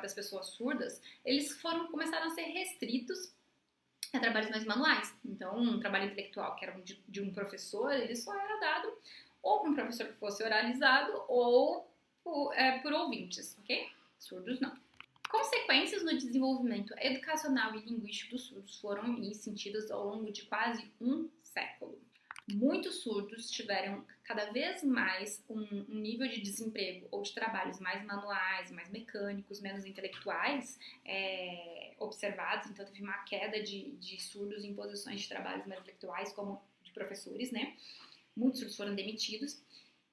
Speaker 1: das pessoas surdas, eles começaram a ser restritos a trabalhos mais manuais. Então, um trabalho intelectual que era de um professor, ele só era dado ou para um professor que fosse oralizado ou por ouvintes, ok? Surdos não. Consequências no desenvolvimento educacional e linguístico dos surdos foram sentidas ao longo de quase um século. Muitos surdos tiveram cada vez mais um nível de desemprego ou de trabalhos mais manuais, mais mecânicos, menos intelectuais observados. Então, teve uma queda de surdos em posições de trabalhos mais intelectuais, como de professores, né? Muitos surdos foram demitidos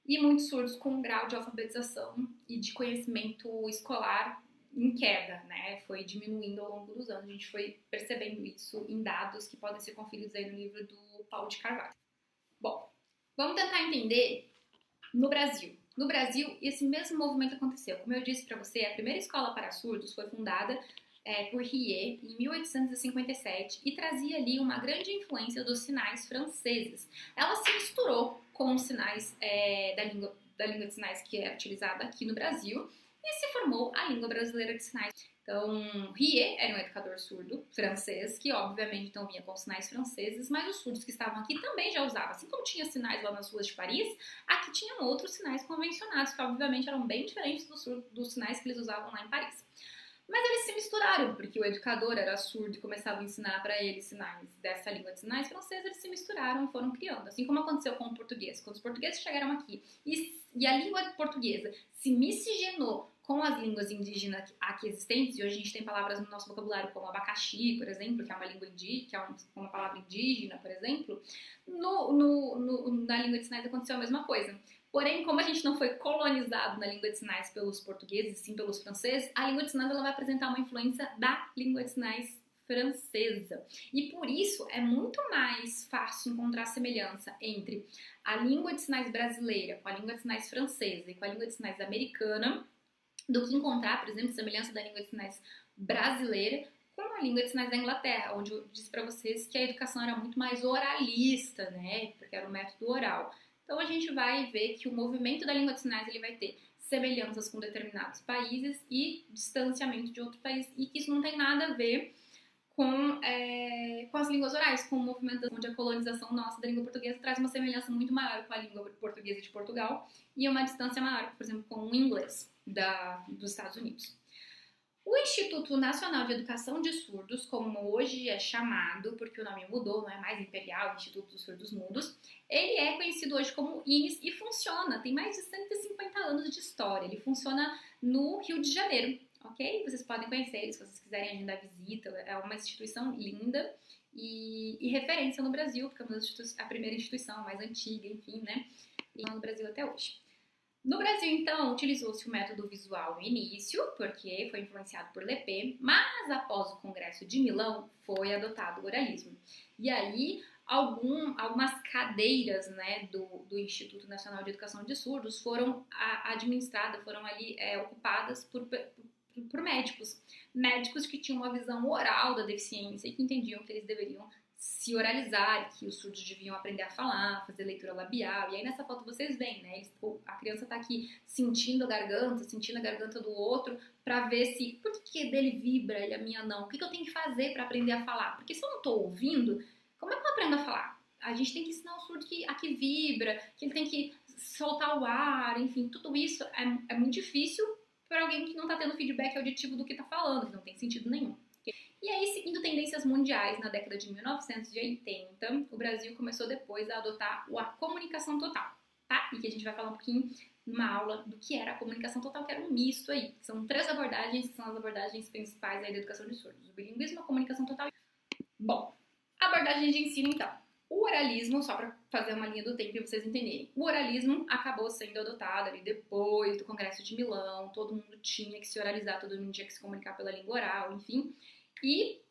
Speaker 1: e muitos surdos com um grau de alfabetização e de conhecimento escolar em queda, né? Foi diminuindo ao longo dos anos. A gente foi percebendo isso em dados que podem ser conferidos aí no livro do Paulo de Carvalho. Bom, vamos tentar entender no Brasil. No Brasil, esse mesmo movimento aconteceu. Como eu disse para você, a primeira escola para surdos foi fundada por Rie em 1857 e trazia ali uma grande influência dos sinais franceses. Ela se misturou com os sinais da língua de sinais que é utilizada aqui no Brasil e se formou a língua brasileira de sinais. Então, Rie era um educador surdo francês, que obviamente não vinha com sinais franceses, mas os surdos que estavam aqui também já usavam. Assim como tinha sinais lá nas ruas de Paris, aqui tinham outros sinais convencionados, que obviamente eram bem diferentes dos sinais que eles usavam lá em Paris. Mas eles se misturaram, porque o educador era surdo e começava a ensinar para ele sinais dessa língua de sinais francesa, eles se misturaram e foram criando. Assim como aconteceu com o português. Quando os portugueses chegaram aqui e a língua portuguesa se miscigenou com as línguas indígenas aqui existentes, e hoje a gente tem palavras no nosso vocabulário como abacaxi, por exemplo, que é uma língua indígena, que é uma palavra indígena, por exemplo, na língua de sinais aconteceu a mesma coisa. Porém, como a gente não foi colonizado na língua de sinais pelos portugueses, sim pelos franceses, a língua de sinais ela vai apresentar uma influência da língua de sinais francesa. E por isso é muito mais fácil encontrar semelhança entre a língua de sinais brasileira com a língua de sinais francesa e com a língua de sinais americana do que encontrar, por exemplo, semelhança da língua de sinais brasileira com a língua de sinais da Inglaterra, onde eu disse para vocês que a educação era muito mais oralista, né? Porque era o método oral. Então a gente vai ver que o movimento da língua de sinais ele vai ter semelhanças com determinados países e distanciamento de outros países, e que isso não tem nada a ver com as línguas orais, com o movimento onde a colonização nossa da língua portuguesa traz uma semelhança muito maior com a língua portuguesa de Portugal e uma distância maior, por exemplo, com o inglês dos Estados Unidos. O Instituto Nacional de Educação de Surdos, como hoje é chamado, porque o nome mudou, não é mais Imperial, Instituto dos Surdos Mudos, ele é conhecido hoje como INES e funciona, tem mais de 150 anos de história, ele funciona no Rio de Janeiro, ok? Vocês podem conhecer ele se vocês quiserem agendar visita, é uma instituição linda e referência no Brasil, porque é a primeira instituição, a mais antiga, enfim, né? E no Brasil até hoje. No Brasil, então, utilizou-se o método visual no início, porque foi influenciado por Lepê, mas após o Congresso de Milão, foi adotado o oralismo. E aí, algumas cadeiras, né, do Instituto Nacional de Educação de Surdos foram administradas, foram ali ocupadas por médicos que tinham uma visão oral da deficiência e que entendiam que eles deveriam se oralizar, que os surdos deviam aprender a falar, fazer leitura labial. E aí nessa foto vocês veem, né? A criança tá aqui sentindo a garganta do outro, pra ver se, por que dele vibra e a minha não? O que eu tenho que fazer pra aprender a falar? Porque se eu não tô ouvindo, como é que eu aprendo a falar? A gente tem que ensinar o surdo que aqui vibra, que ele tem que soltar o ar, enfim, tudo isso é muito difícil para alguém que não tá tendo feedback auditivo do que tá falando, que não tem sentido nenhum. E aí, seguindo tendências mundiais, na década de 1980, o Brasil começou depois a adotar a comunicação total, tá? E que a gente vai falar um pouquinho numa aula do que era a comunicação total, que era um misto aí. São 3 abordagens, que são as abordagens principais aí da educação de surdos. O bilinguismo, a comunicação total. Bom, abordagem de ensino, então. O oralismo, só para fazer uma linha do tempo e vocês entenderem, o oralismo acabou sendo adotado ali depois do Congresso de Milão, todo mundo tinha que se oralizar, todo mundo tinha que se comunicar pela língua oral, enfim. E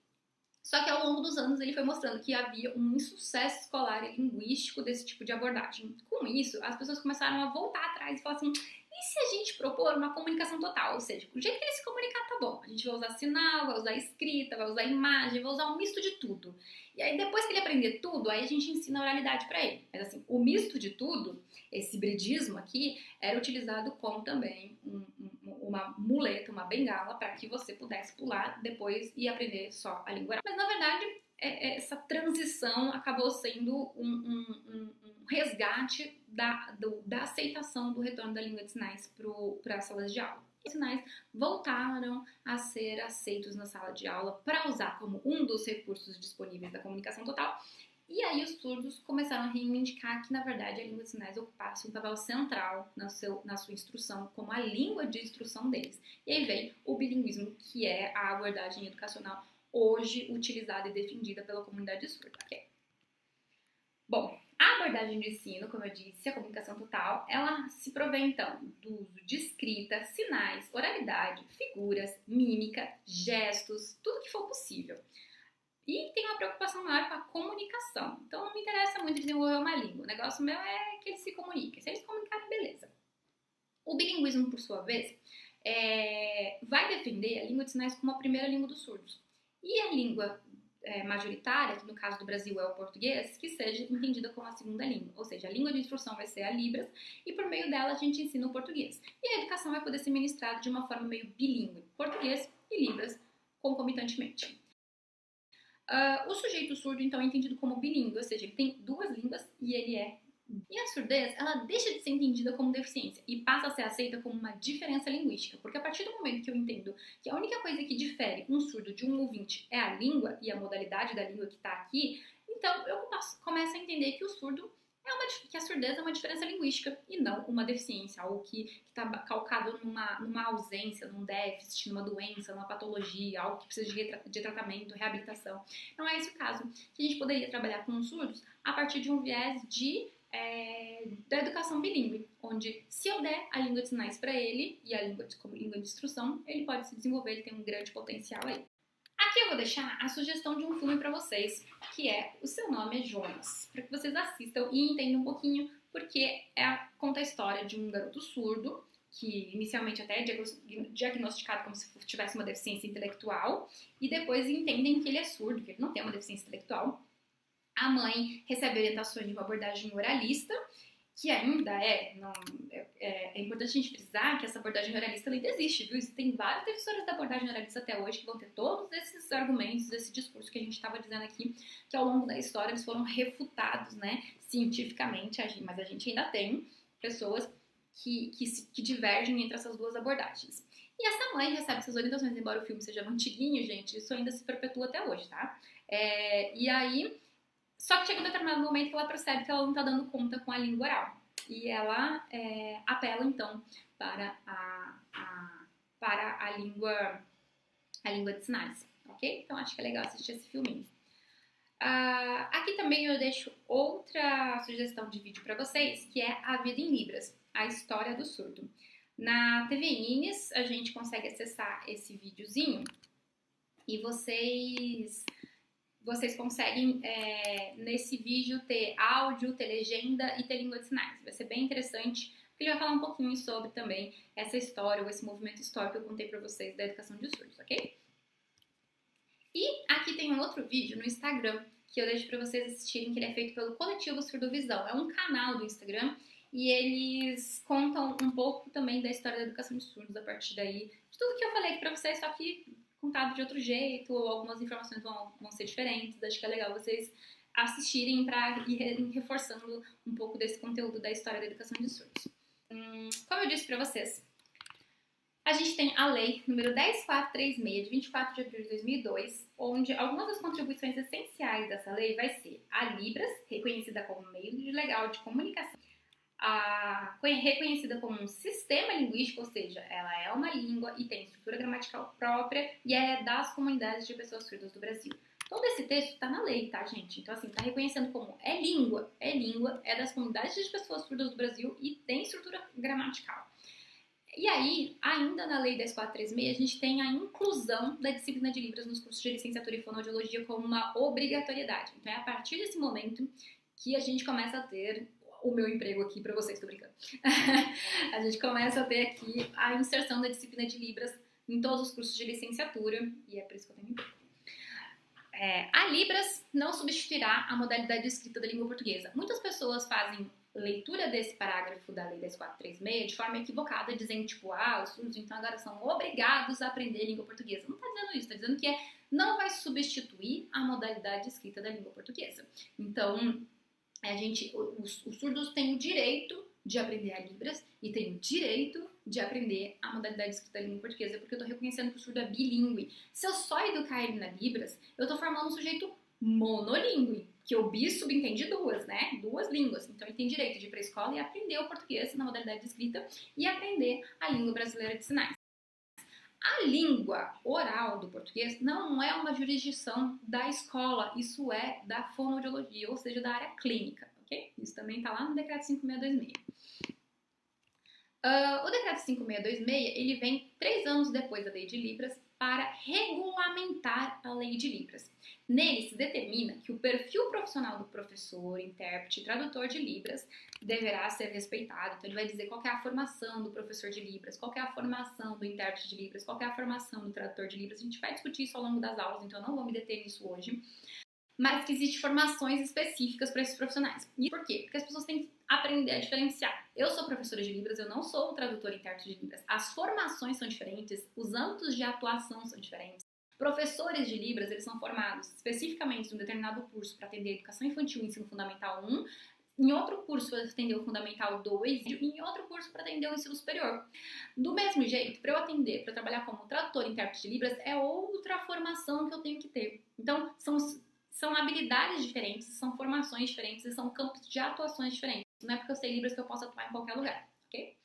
Speaker 1: só que ao longo dos anos ele foi mostrando que havia um insucesso escolar e linguístico desse tipo de abordagem. Com isso, as pessoas começaram a voltar atrás e falar assim: e se a gente propor uma comunicação total? Ou seja, o jeito que ele se comunicar tá bom. A gente vai usar sinal, vai usar escrita, vai usar imagem, vai usar um misto de tudo. E aí depois que ele aprender tudo, aí a gente ensina a oralidade para ele. Mas assim, o misto de tudo, esse hibridismo aqui, era utilizado como também uma muleta, uma bengala, para que você pudesse pular depois e aprender só a língua oral. Mas na verdade, essa transição acabou sendo um resgate da aceitação do retorno da língua de sinais para as salas de aula. Os sinais voltaram a ser aceitos na sala de aula para usar como um dos recursos disponíveis da comunicação total. E aí os surdos começaram a reivindicar que, na verdade, a língua de sinais ocupasse um papel central na sua instrução, como a língua de instrução deles. E aí vem o bilinguismo, que é a abordagem educacional hoje utilizada e defendida pela comunidade surda. Okay? Bom, a abordagem de ensino, como eu disse, a comunicação total, ela se provém, então, do uso de escrita, sinais, oralidade, figuras, mímica, gestos, tudo que for possível. E tem uma preocupação maior com a comunicação. Então, não me interessa muito desenvolver uma língua. O negócio meu é que eles se comuniquem. Se eles se comunicarem, beleza. O bilinguismo, por sua vez, vai defender a língua de sinais como a primeira língua dos surdos. E a língua majoritária, que no caso do Brasil é o português, que seja entendida como a segunda língua. Ou seja, a língua de instrução vai ser a Libras e por meio dela a gente ensina o português. E a educação vai poder ser ministrada de uma forma meio bilíngue, português e Libras concomitantemente. O sujeito surdo, então, é entendido como bilíngue, ou seja, ele tem duas línguas e ele é. E a surdez, ela deixa de ser entendida como deficiência e passa a ser aceita como uma diferença linguística, porque a partir do momento que eu entendo que a única coisa que difere um surdo de um ouvinte é a língua e a modalidade da língua que está aqui, então eu começo a entender que o surdo que a surdez é uma diferença linguística e não uma deficiência, algo que está calcado numa ausência, num déficit, numa doença, numa patologia, algo que precisa de tratamento, reabilitação. Não é esse o caso, que a gente poderia trabalhar com os surdos a partir de um viés da educação bilíngue, onde se eu der a língua de sinais para ele e a língua como língua de instrução, ele pode se desenvolver, ele tem um grande potencial aí. Aqui eu vou deixar a sugestão de um filme para vocês, que é O Seu Nome é Jonas, para que vocês assistam e entendam um pouquinho, porque conta a história de um garoto surdo, que inicialmente até é diagnosticado como se tivesse uma deficiência intelectual, e depois entendem que ele é surdo, que ele não tem uma deficiência intelectual. A mãe recebe orientações de uma abordagem oralista, que ainda é importante a gente frisar que essa abordagem oralista ainda existe, viu? Existem vários defensores da abordagem oralista até hoje que vão ter todos esses argumentos, esse discurso que a gente estava dizendo aqui, que ao longo da história eles foram refutados, né, cientificamente, mas a gente ainda tem pessoas que divergem entre essas duas abordagens. E essa mãe recebe essas orientações, embora o filme seja antiguinho, gente, isso ainda se perpetua até hoje, tá? E aí, só que chega um determinado momento que ela percebe que ela não está dando conta com a língua oral. E ela apela, então, para a língua de sinais, ok? Então, acho que é legal assistir esse filminho. Aqui também eu deixo outra sugestão de vídeo para vocês, que é A Vida em Libras, a história do surdo. Na TV Ines, a gente consegue acessar esse videozinho e vocês conseguem, nesse vídeo, ter áudio, ter legenda e ter língua de sinais. Vai ser bem interessante, porque ele vai falar um pouquinho sobre também essa história, ou esse movimento histórico que eu contei pra vocês da educação de surdos, ok? E aqui tem um outro vídeo no Instagram, que eu deixo pra vocês assistirem, que ele é feito pelo Coletivo Surdovisão. É um canal do Instagram, e eles contam um pouco também da história da educação de surdos, a partir daí, de tudo que eu falei aqui pra vocês, só que contado de outro jeito, ou algumas informações vão ser diferentes. Acho que é legal vocês assistirem para ir reforçando um pouco desse conteúdo da história da educação de surdos. Como eu disse para vocês, a gente tem a lei número 10436, de 24 de abril de 2002, onde algumas das contribuições essenciais dessa lei vai ser a Libras, reconhecida como meio legal de comunicação, reconhecida como um sistema linguístico, ou seja, ela é uma língua e tem estrutura gramatical própria e é das comunidades de pessoas surdas do Brasil. Todo esse texto está na lei, tá, gente? Então, assim, tá reconhecendo como é língua, é das comunidades de pessoas surdas do Brasil e tem estrutura gramatical. E aí, ainda na Lei 10.436, a gente tem a inclusão da disciplina de Libras nos cursos de licenciatura em fonoaudiologia como uma obrigatoriedade. Então, é a partir desse momento que a gente começa a ter o meu emprego aqui para vocês, tô brincando. A gente começa a ter aqui a inserção da disciplina de Libras em todos os cursos de licenciatura, e é por isso que eu tenho emprego. A Libras não substituirá a modalidade de escrita da língua portuguesa. Muitas pessoas fazem leitura desse parágrafo da Lei 10.436 de forma equivocada, dizendo tipo, os surdos então agora são obrigados a aprender língua portuguesa. Não está dizendo isso, está dizendo que não vai substituir a modalidade de escrita da língua portuguesa. Então, os surdos têm o direito de aprender a Libras e têm o direito de aprender a modalidade de escrita da língua portuguesa, porque eu estou reconhecendo que o surdo é bilíngue. Se eu só educar ele na Libras, eu estou formando um sujeito monolíngue, que o bi subentende duas, né? Duas línguas. Então ele tem direito de ir para a escola e aprender o português na modalidade de escrita e aprender a língua brasileira de sinais. A língua oral do português não é uma jurisdição da escola, isso é da fonoaudiologia, ou seja, da área clínica, ok? Isso também está lá no Decreto 5626. O Decreto 5626, ele vem 3 anos depois da Lei de Libras para regulamentar a Lei de Libras. Nele se determina que o perfil profissional do professor, intérprete e tradutor de Libras deverá ser respeitado. Então ele vai dizer qual é a formação do professor de Libras, qual é a formação do intérprete de Libras, qual é a formação do tradutor de Libras. A gente vai discutir isso ao longo das aulas, então eu não vou me deter nisso hoje. Mas que existem formações específicas para esses profissionais. E por quê? Porque as pessoas têm que aprender a diferenciar. Eu sou professora de Libras, eu não sou tradutor e intérprete de Libras. As formações são diferentes, os âmbitos de atuação são diferentes. Professores de Libras, eles são formados especificamente em um determinado curso para atender educação infantil e ensino fundamental 1, em outro curso para atender o fundamental 2 e em outro curso para atender o ensino superior. Do mesmo jeito, para eu atender, para trabalhar como tradutor e intérprete de Libras, é outra formação que eu tenho que ter. Então, são habilidades diferentes, são formações diferentes e são campos de atuações diferentes. Não é porque eu sei Libras que eu posso atuar em qualquer lugar, ok?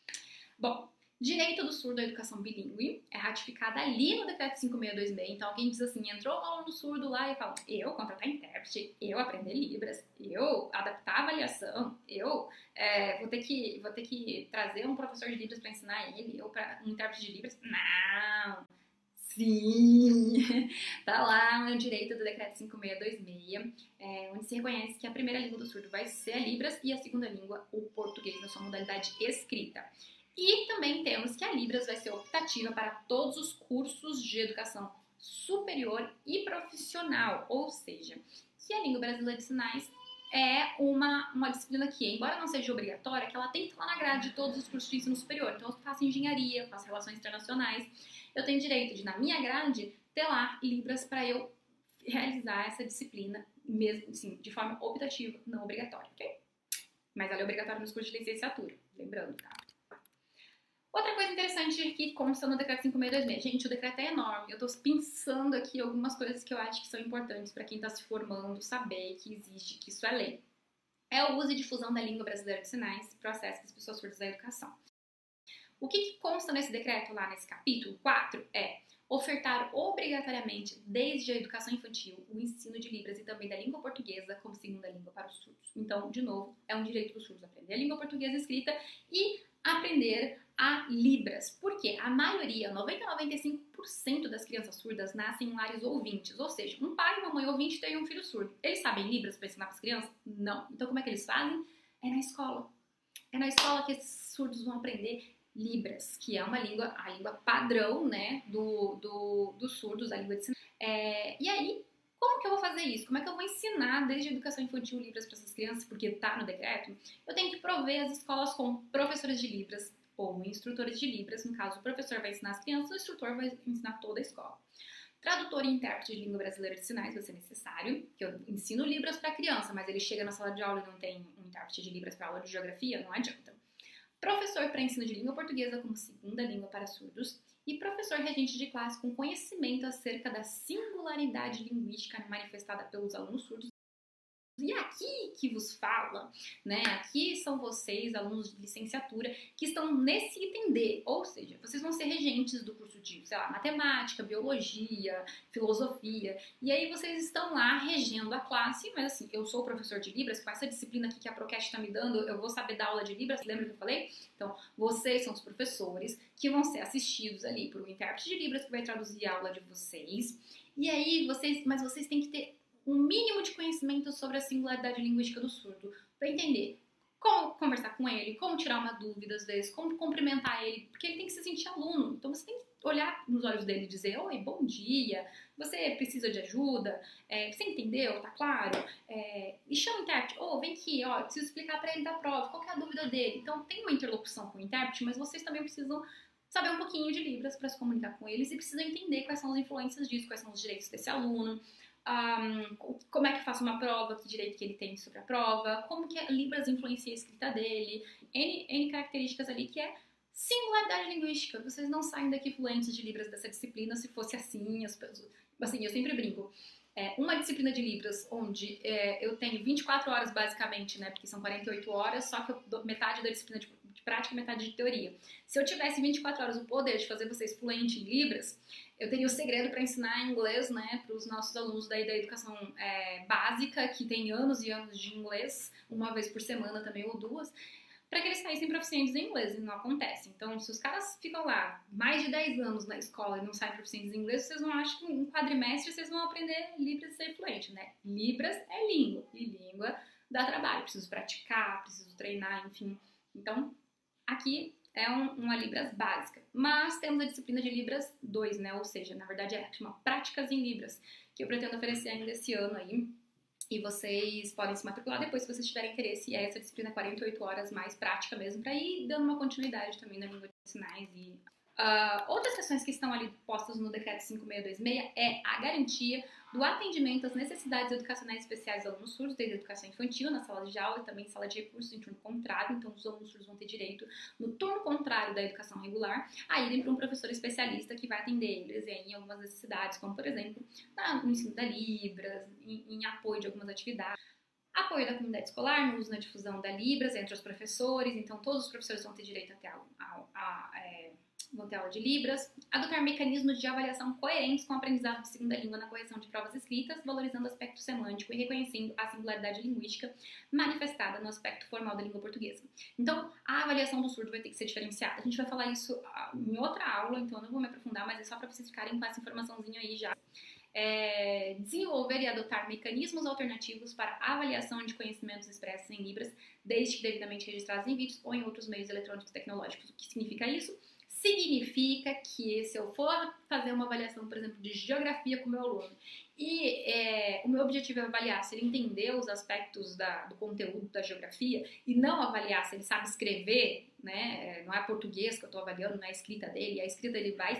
Speaker 1: Bom, direito do surdo à educação bilíngue é ratificada ali no Decreto 5626. Então, alguém diz assim, entrou um aluno surdo lá e fala, eu contratar intérprete, eu aprender Libras, eu adaptar a avaliação, eu vou ter que trazer um professor de Libras para ensinar ele, ou para um intérprete de Libras. Não! Sim, tá lá no direito do Decreto 5626, onde se reconhece que a primeira língua do surdo vai ser a Libras e a segunda língua o português na sua modalidade escrita. E também temos que a Libras vai ser optativa para todos os cursos de educação superior e profissional, ou seja, que a língua brasileira de sinais é uma disciplina que, embora não seja obrigatória, que ela tem que estar lá na grade de todos os cursos de ensino superior. Então, eu faço engenharia, eu faço relações internacionais, eu tenho direito de, na minha grade, ter lá Libras para eu realizar essa disciplina, mesmo assim, de forma optativa, não obrigatória, ok? Mas ela é obrigatória nos cursos de licenciatura, lembrando, tá? Outra coisa interessante que consta no Decreto 5626. Gente, o decreto é enorme. Eu tô pensando aqui algumas coisas que eu acho que são importantes para quem tá se formando saber que existe, que isso é lei. É o uso e difusão da língua brasileira de sinais para o acesso das pessoas surdas à educação. O que consta nesse decreto, lá nesse capítulo 4, é ofertar obrigatoriamente, desde a educação infantil, o ensino de Libras e também da língua portuguesa como segunda língua para os surdos. Então, de novo, é um direito dos surdos aprender a língua portuguesa escrita e aprender a Libras. Porque a maioria, 90-95% das crianças surdas nascem em lares ouvintes. Ou seja, um pai e uma mãe ouvinte têm um filho surdo. Eles sabem Libras para ensinar para as crianças? Não. Então, como é que eles fazem? É na escola. É na escola que esses surdos vão aprender Libras, que é a língua padrão, né, dos surdos, a língua de sinais. E aí, como que eu vou fazer isso? Como é que eu vou ensinar desde a educação infantil Libras para essas crianças? Porque tá no decreto. Eu tenho que prover as escolas com professores de Libras ou instrutores de Libras. No caso, o professor vai ensinar as crianças, o instrutor vai ensinar toda a escola. Tradutor e intérprete de língua brasileira de sinais vai ser necessário, que eu ensino Libras para criança, mas ele chega na sala de aula e não tem um intérprete de Libras para aula de geografia, não adianta. Professor para ensino de língua portuguesa como segunda língua para surdos e professor regente de classe com conhecimento acerca da singularidade linguística manifestada pelos alunos surdos. E aqui que vos fala, né? Aqui são vocês, alunos de licenciatura, que estão nesse item D, ou seja, vocês vão ser regentes do curso de, sei lá, matemática, biologia, filosofia, e aí vocês estão lá regendo a classe, mas assim, eu sou professor de Libras, com essa disciplina aqui que a Procast está me dando, eu vou saber dar aula de Libras, lembra que eu falei? Então, vocês são os professores que vão ser assistidos ali por um intérprete de Libras que vai traduzir a aula de vocês, e aí vocês têm que ter um mínimo de conhecimento sobre a singularidade linguística do surdo, para entender como conversar com ele, como tirar uma dúvida às vezes, como cumprimentar ele, porque ele tem que se sentir aluno. Então você tem que olhar nos olhos dele e dizer: oi, bom dia, você precisa de ajuda? Você entendeu? Tá claro? E chama o intérprete: vem aqui, eu preciso explicar para ele da prova, qual que é a dúvida dele? Então tem uma interlocução com o intérprete, mas vocês também precisam saber um pouquinho de Libras para se comunicar com eles e precisam entender quais são as influências disso, quais são os direitos desse aluno. Como é que eu faço uma prova, que direito que ele tem sobre a prova, como que a Libras influencia a escrita dele, N características ali que é singularidade linguística. Vocês não saem daqui fluentes de Libras dessa disciplina. Se fosse assim, assim, eu sempre brinco. Uma disciplina de Libras onde eu tenho 24 horas basicamente, né, porque são 48 horas, só que eu dou metade da disciplina de prática e metade de teoria. Se eu tivesse 24 horas o poder de fazer vocês fluentes em Libras, eu teria o segredo para ensinar inglês, né, para os nossos alunos da educação básica, que tem anos e anos de inglês, uma vez por semana também ou duas, para que eles saíssem proficientes em inglês, e não acontece. Então, se os caras ficam lá mais de 10 anos na escola e não saem proficientes em inglês, vocês não acham que em quadrimestre vocês vão aprender Libras e ser fluente, né? Libras é língua, e língua dá trabalho, preciso praticar, preciso treinar, enfim. Então, aqui é uma Libras básica, mas temos a disciplina de Libras 2, né? Ou seja, na verdade chama Práticas em Libras, que eu pretendo oferecer ainda esse ano aí. E vocês podem se matricular depois se vocês tiverem interesse. E essa disciplina 48 horas mais prática mesmo, para ir dando uma continuidade também na língua de sinais. Outras questões que estão ali postas no decreto 5626 é a garantia do atendimento às necessidades educacionais especiais dos alunos surdos, desde a educação infantil, na sala de aula e também sala de recursos em turno contrário. Então, os alunos surdos vão ter direito, no turno contrário da educação regular, a irem para um professor especialista que vai atender eles em algumas necessidades, como, por exemplo, no ensino da Libras, em apoio de algumas atividades. Apoio da comunidade escolar no uso na difusão da Libras entre os professores. Então, todos os professores vão ter direito até vão ter aula de Libras, adotar mecanismos de avaliação coerentes com o aprendizado de segunda língua na correção de provas escritas, valorizando o aspecto semântico e reconhecendo a singularidade linguística manifestada no aspecto formal da língua portuguesa. Então, a avaliação do surdo vai ter que ser diferenciada. A gente vai falar isso em outra aula, então eu não vou me aprofundar, mas é só para vocês ficarem com essa informaçãozinha aí já. Desenvolver e adotar mecanismos alternativos para avaliação de conhecimentos expressos em Libras, desde que devidamente registrados em vídeos ou em outros meios eletrônicos tecnológicos. O que significa isso? Significa que se eu for fazer uma avaliação, por exemplo, de geografia com o meu aluno e o meu objetivo é avaliar se ele entendeu os aspectos do conteúdo da geografia e não avaliar se ele sabe escrever, né? Não é português que eu estou avaliando, não é a escrita dele. A escrita dele vai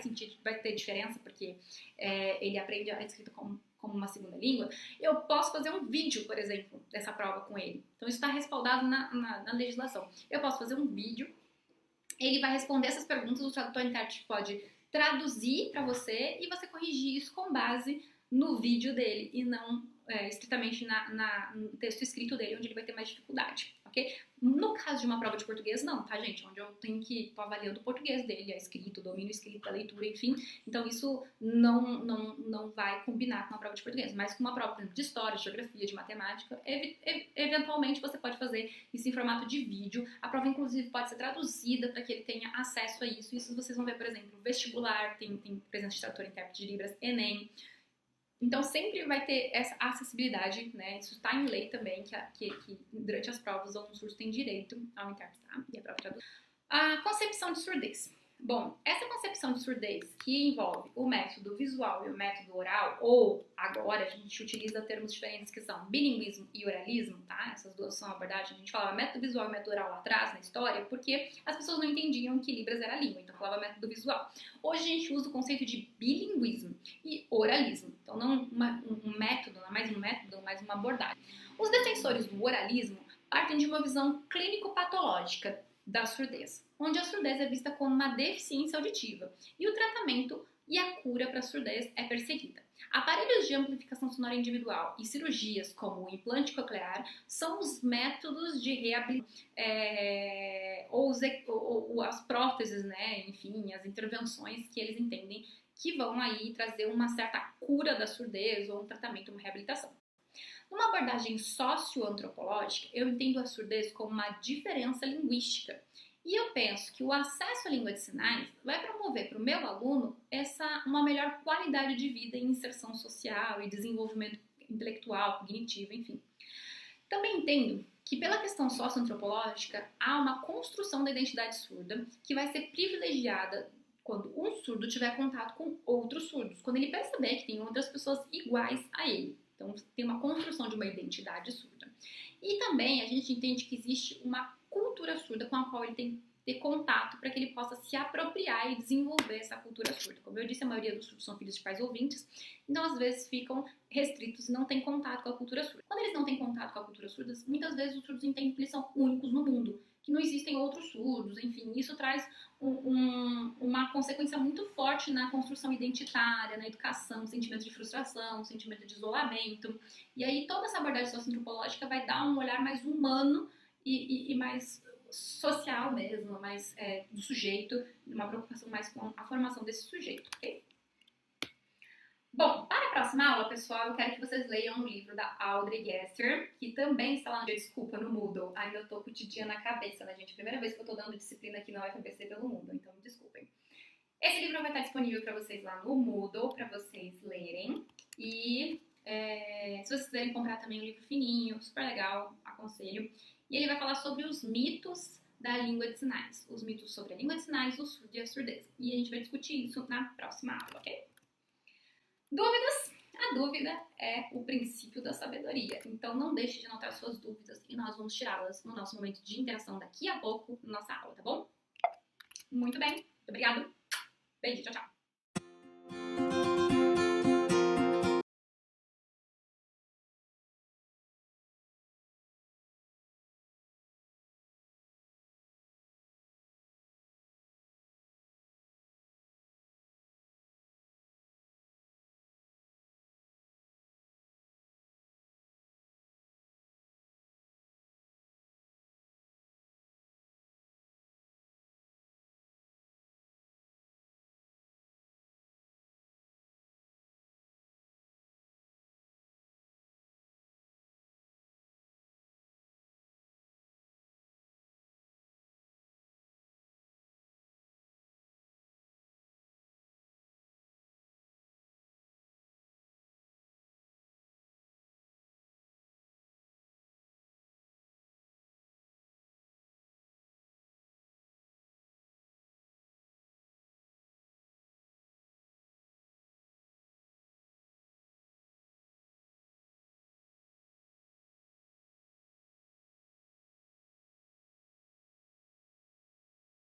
Speaker 1: ter diferença porque ele aprende a escrita como uma segunda língua. Eu posso fazer um vídeo, por exemplo, dessa prova com ele. Então isso está respaldado na legislação. Eu posso fazer um vídeo. Ele vai responder essas perguntas, o tradutor intérprete pode traduzir para você e você corrigir isso com base no vídeo dele e não estritamente no texto escrito dele, onde ele vai ter mais dificuldade, ok? No caso de uma prova de português, não, tá, gente? Onde eu tenho que estar avaliando o português dele, a escrita, o domínio escrito, a leitura, enfim. Então, isso não vai combinar com uma prova de português. Mas com uma prova, por exemplo, de história, de geografia, de matemática, eventualmente você pode fazer isso em formato de vídeo. A prova, inclusive, pode ser traduzida para que ele tenha acesso a isso. Isso vocês vão ver, por exemplo, vestibular, tem presença de tradutor intérprete de Libras, Enem. Então, sempre vai ter essa acessibilidade, né? Isso está em lei também, que durante as provas os alunos surdos têm direito ao intérprete, tá? E a prova traduz. A concepção de surdez. Bom, essa concepção de surdez que envolve o método visual e o método oral, ou agora a gente utiliza termos diferentes que são bilinguismo e oralismo, tá? Essas duas são abordagens. A gente falava método visual e método oral lá atrás na história, porque as pessoas não entendiam que Libras era língua, então falava método visual. Hoje a gente usa o conceito de bilinguismo e oralismo. Então não um método, não é mais um método, mais uma abordagem. Os defensores do oralismo partem de uma visão clínico-patológica da surdez, onde a surdez é vista como uma deficiência auditiva e o tratamento e a cura para a surdez é perseguida. Aparelhos de amplificação sonora individual e cirurgias como o implante coclear são os métodos de reabilitação, ou as próteses, né? Enfim, as intervenções que eles entendem que vão aí trazer uma certa cura da surdez ou um tratamento, uma reabilitação. Numa abordagem socioantropológica, eu entendo a surdez como uma diferença linguística. E eu penso que o acesso à língua de sinais vai promover para o meu aluno uma melhor qualidade de vida em inserção social e desenvolvimento intelectual, cognitivo, enfim. Também entendo que pela questão socioantropológica há uma construção da identidade surda que vai ser privilegiada quando um surdo tiver contato com outros surdos, quando ele perceber que tem outras pessoas iguais a ele. Então, tem uma construção de uma identidade surda. E também a gente entende que existe uma cultura surda com a qual ele tem que ter contato para que ele possa se apropriar e desenvolver essa cultura surda. Como eu disse, a maioria dos surdos são filhos de pais ouvintes, então às vezes ficam restritos e não têm contato com a cultura surda. Quando eles não têm contato com a cultura surda, muitas vezes os surdos entendem que eles são únicos no mundo, que não existem outros surdos, enfim, isso traz uma consequência muito forte na construção identitária, na educação, sentimento de frustração, sentimento de isolamento. E aí toda essa abordagem socioantropológica vai dar um olhar mais humano e mais social mesmo, mais do sujeito, uma preocupação mais com a formação desse sujeito, ok? Bom, para a próxima aula, pessoal, eu quero que vocês leiam um livro da Audrey Gesser, que também está lá no Desculpa no Moodle. Ainda eu tô com o Tidinha na cabeça, né, gente? Primeira vez que eu tô dando disciplina aqui na UFABC pelo Moodle, então me desculpem. Esse livro vai estar disponível para vocês lá no Moodle, para vocês lerem. E se vocês quiserem comprar também um livro fininho, super legal, aconselho. E ele vai falar sobre os mitos da língua de sinais. Os mitos sobre a língua de sinais, o surdo e a surdez. E a gente vai discutir isso na próxima aula, ok? Dúvidas? A dúvida é o princípio da sabedoria. Então não deixe de anotar suas dúvidas e nós vamos tirá-las no nosso momento de interação daqui a pouco, na nossa aula, tá bom? Muito bem, muito obrigada. Beijo, tchau, tchau.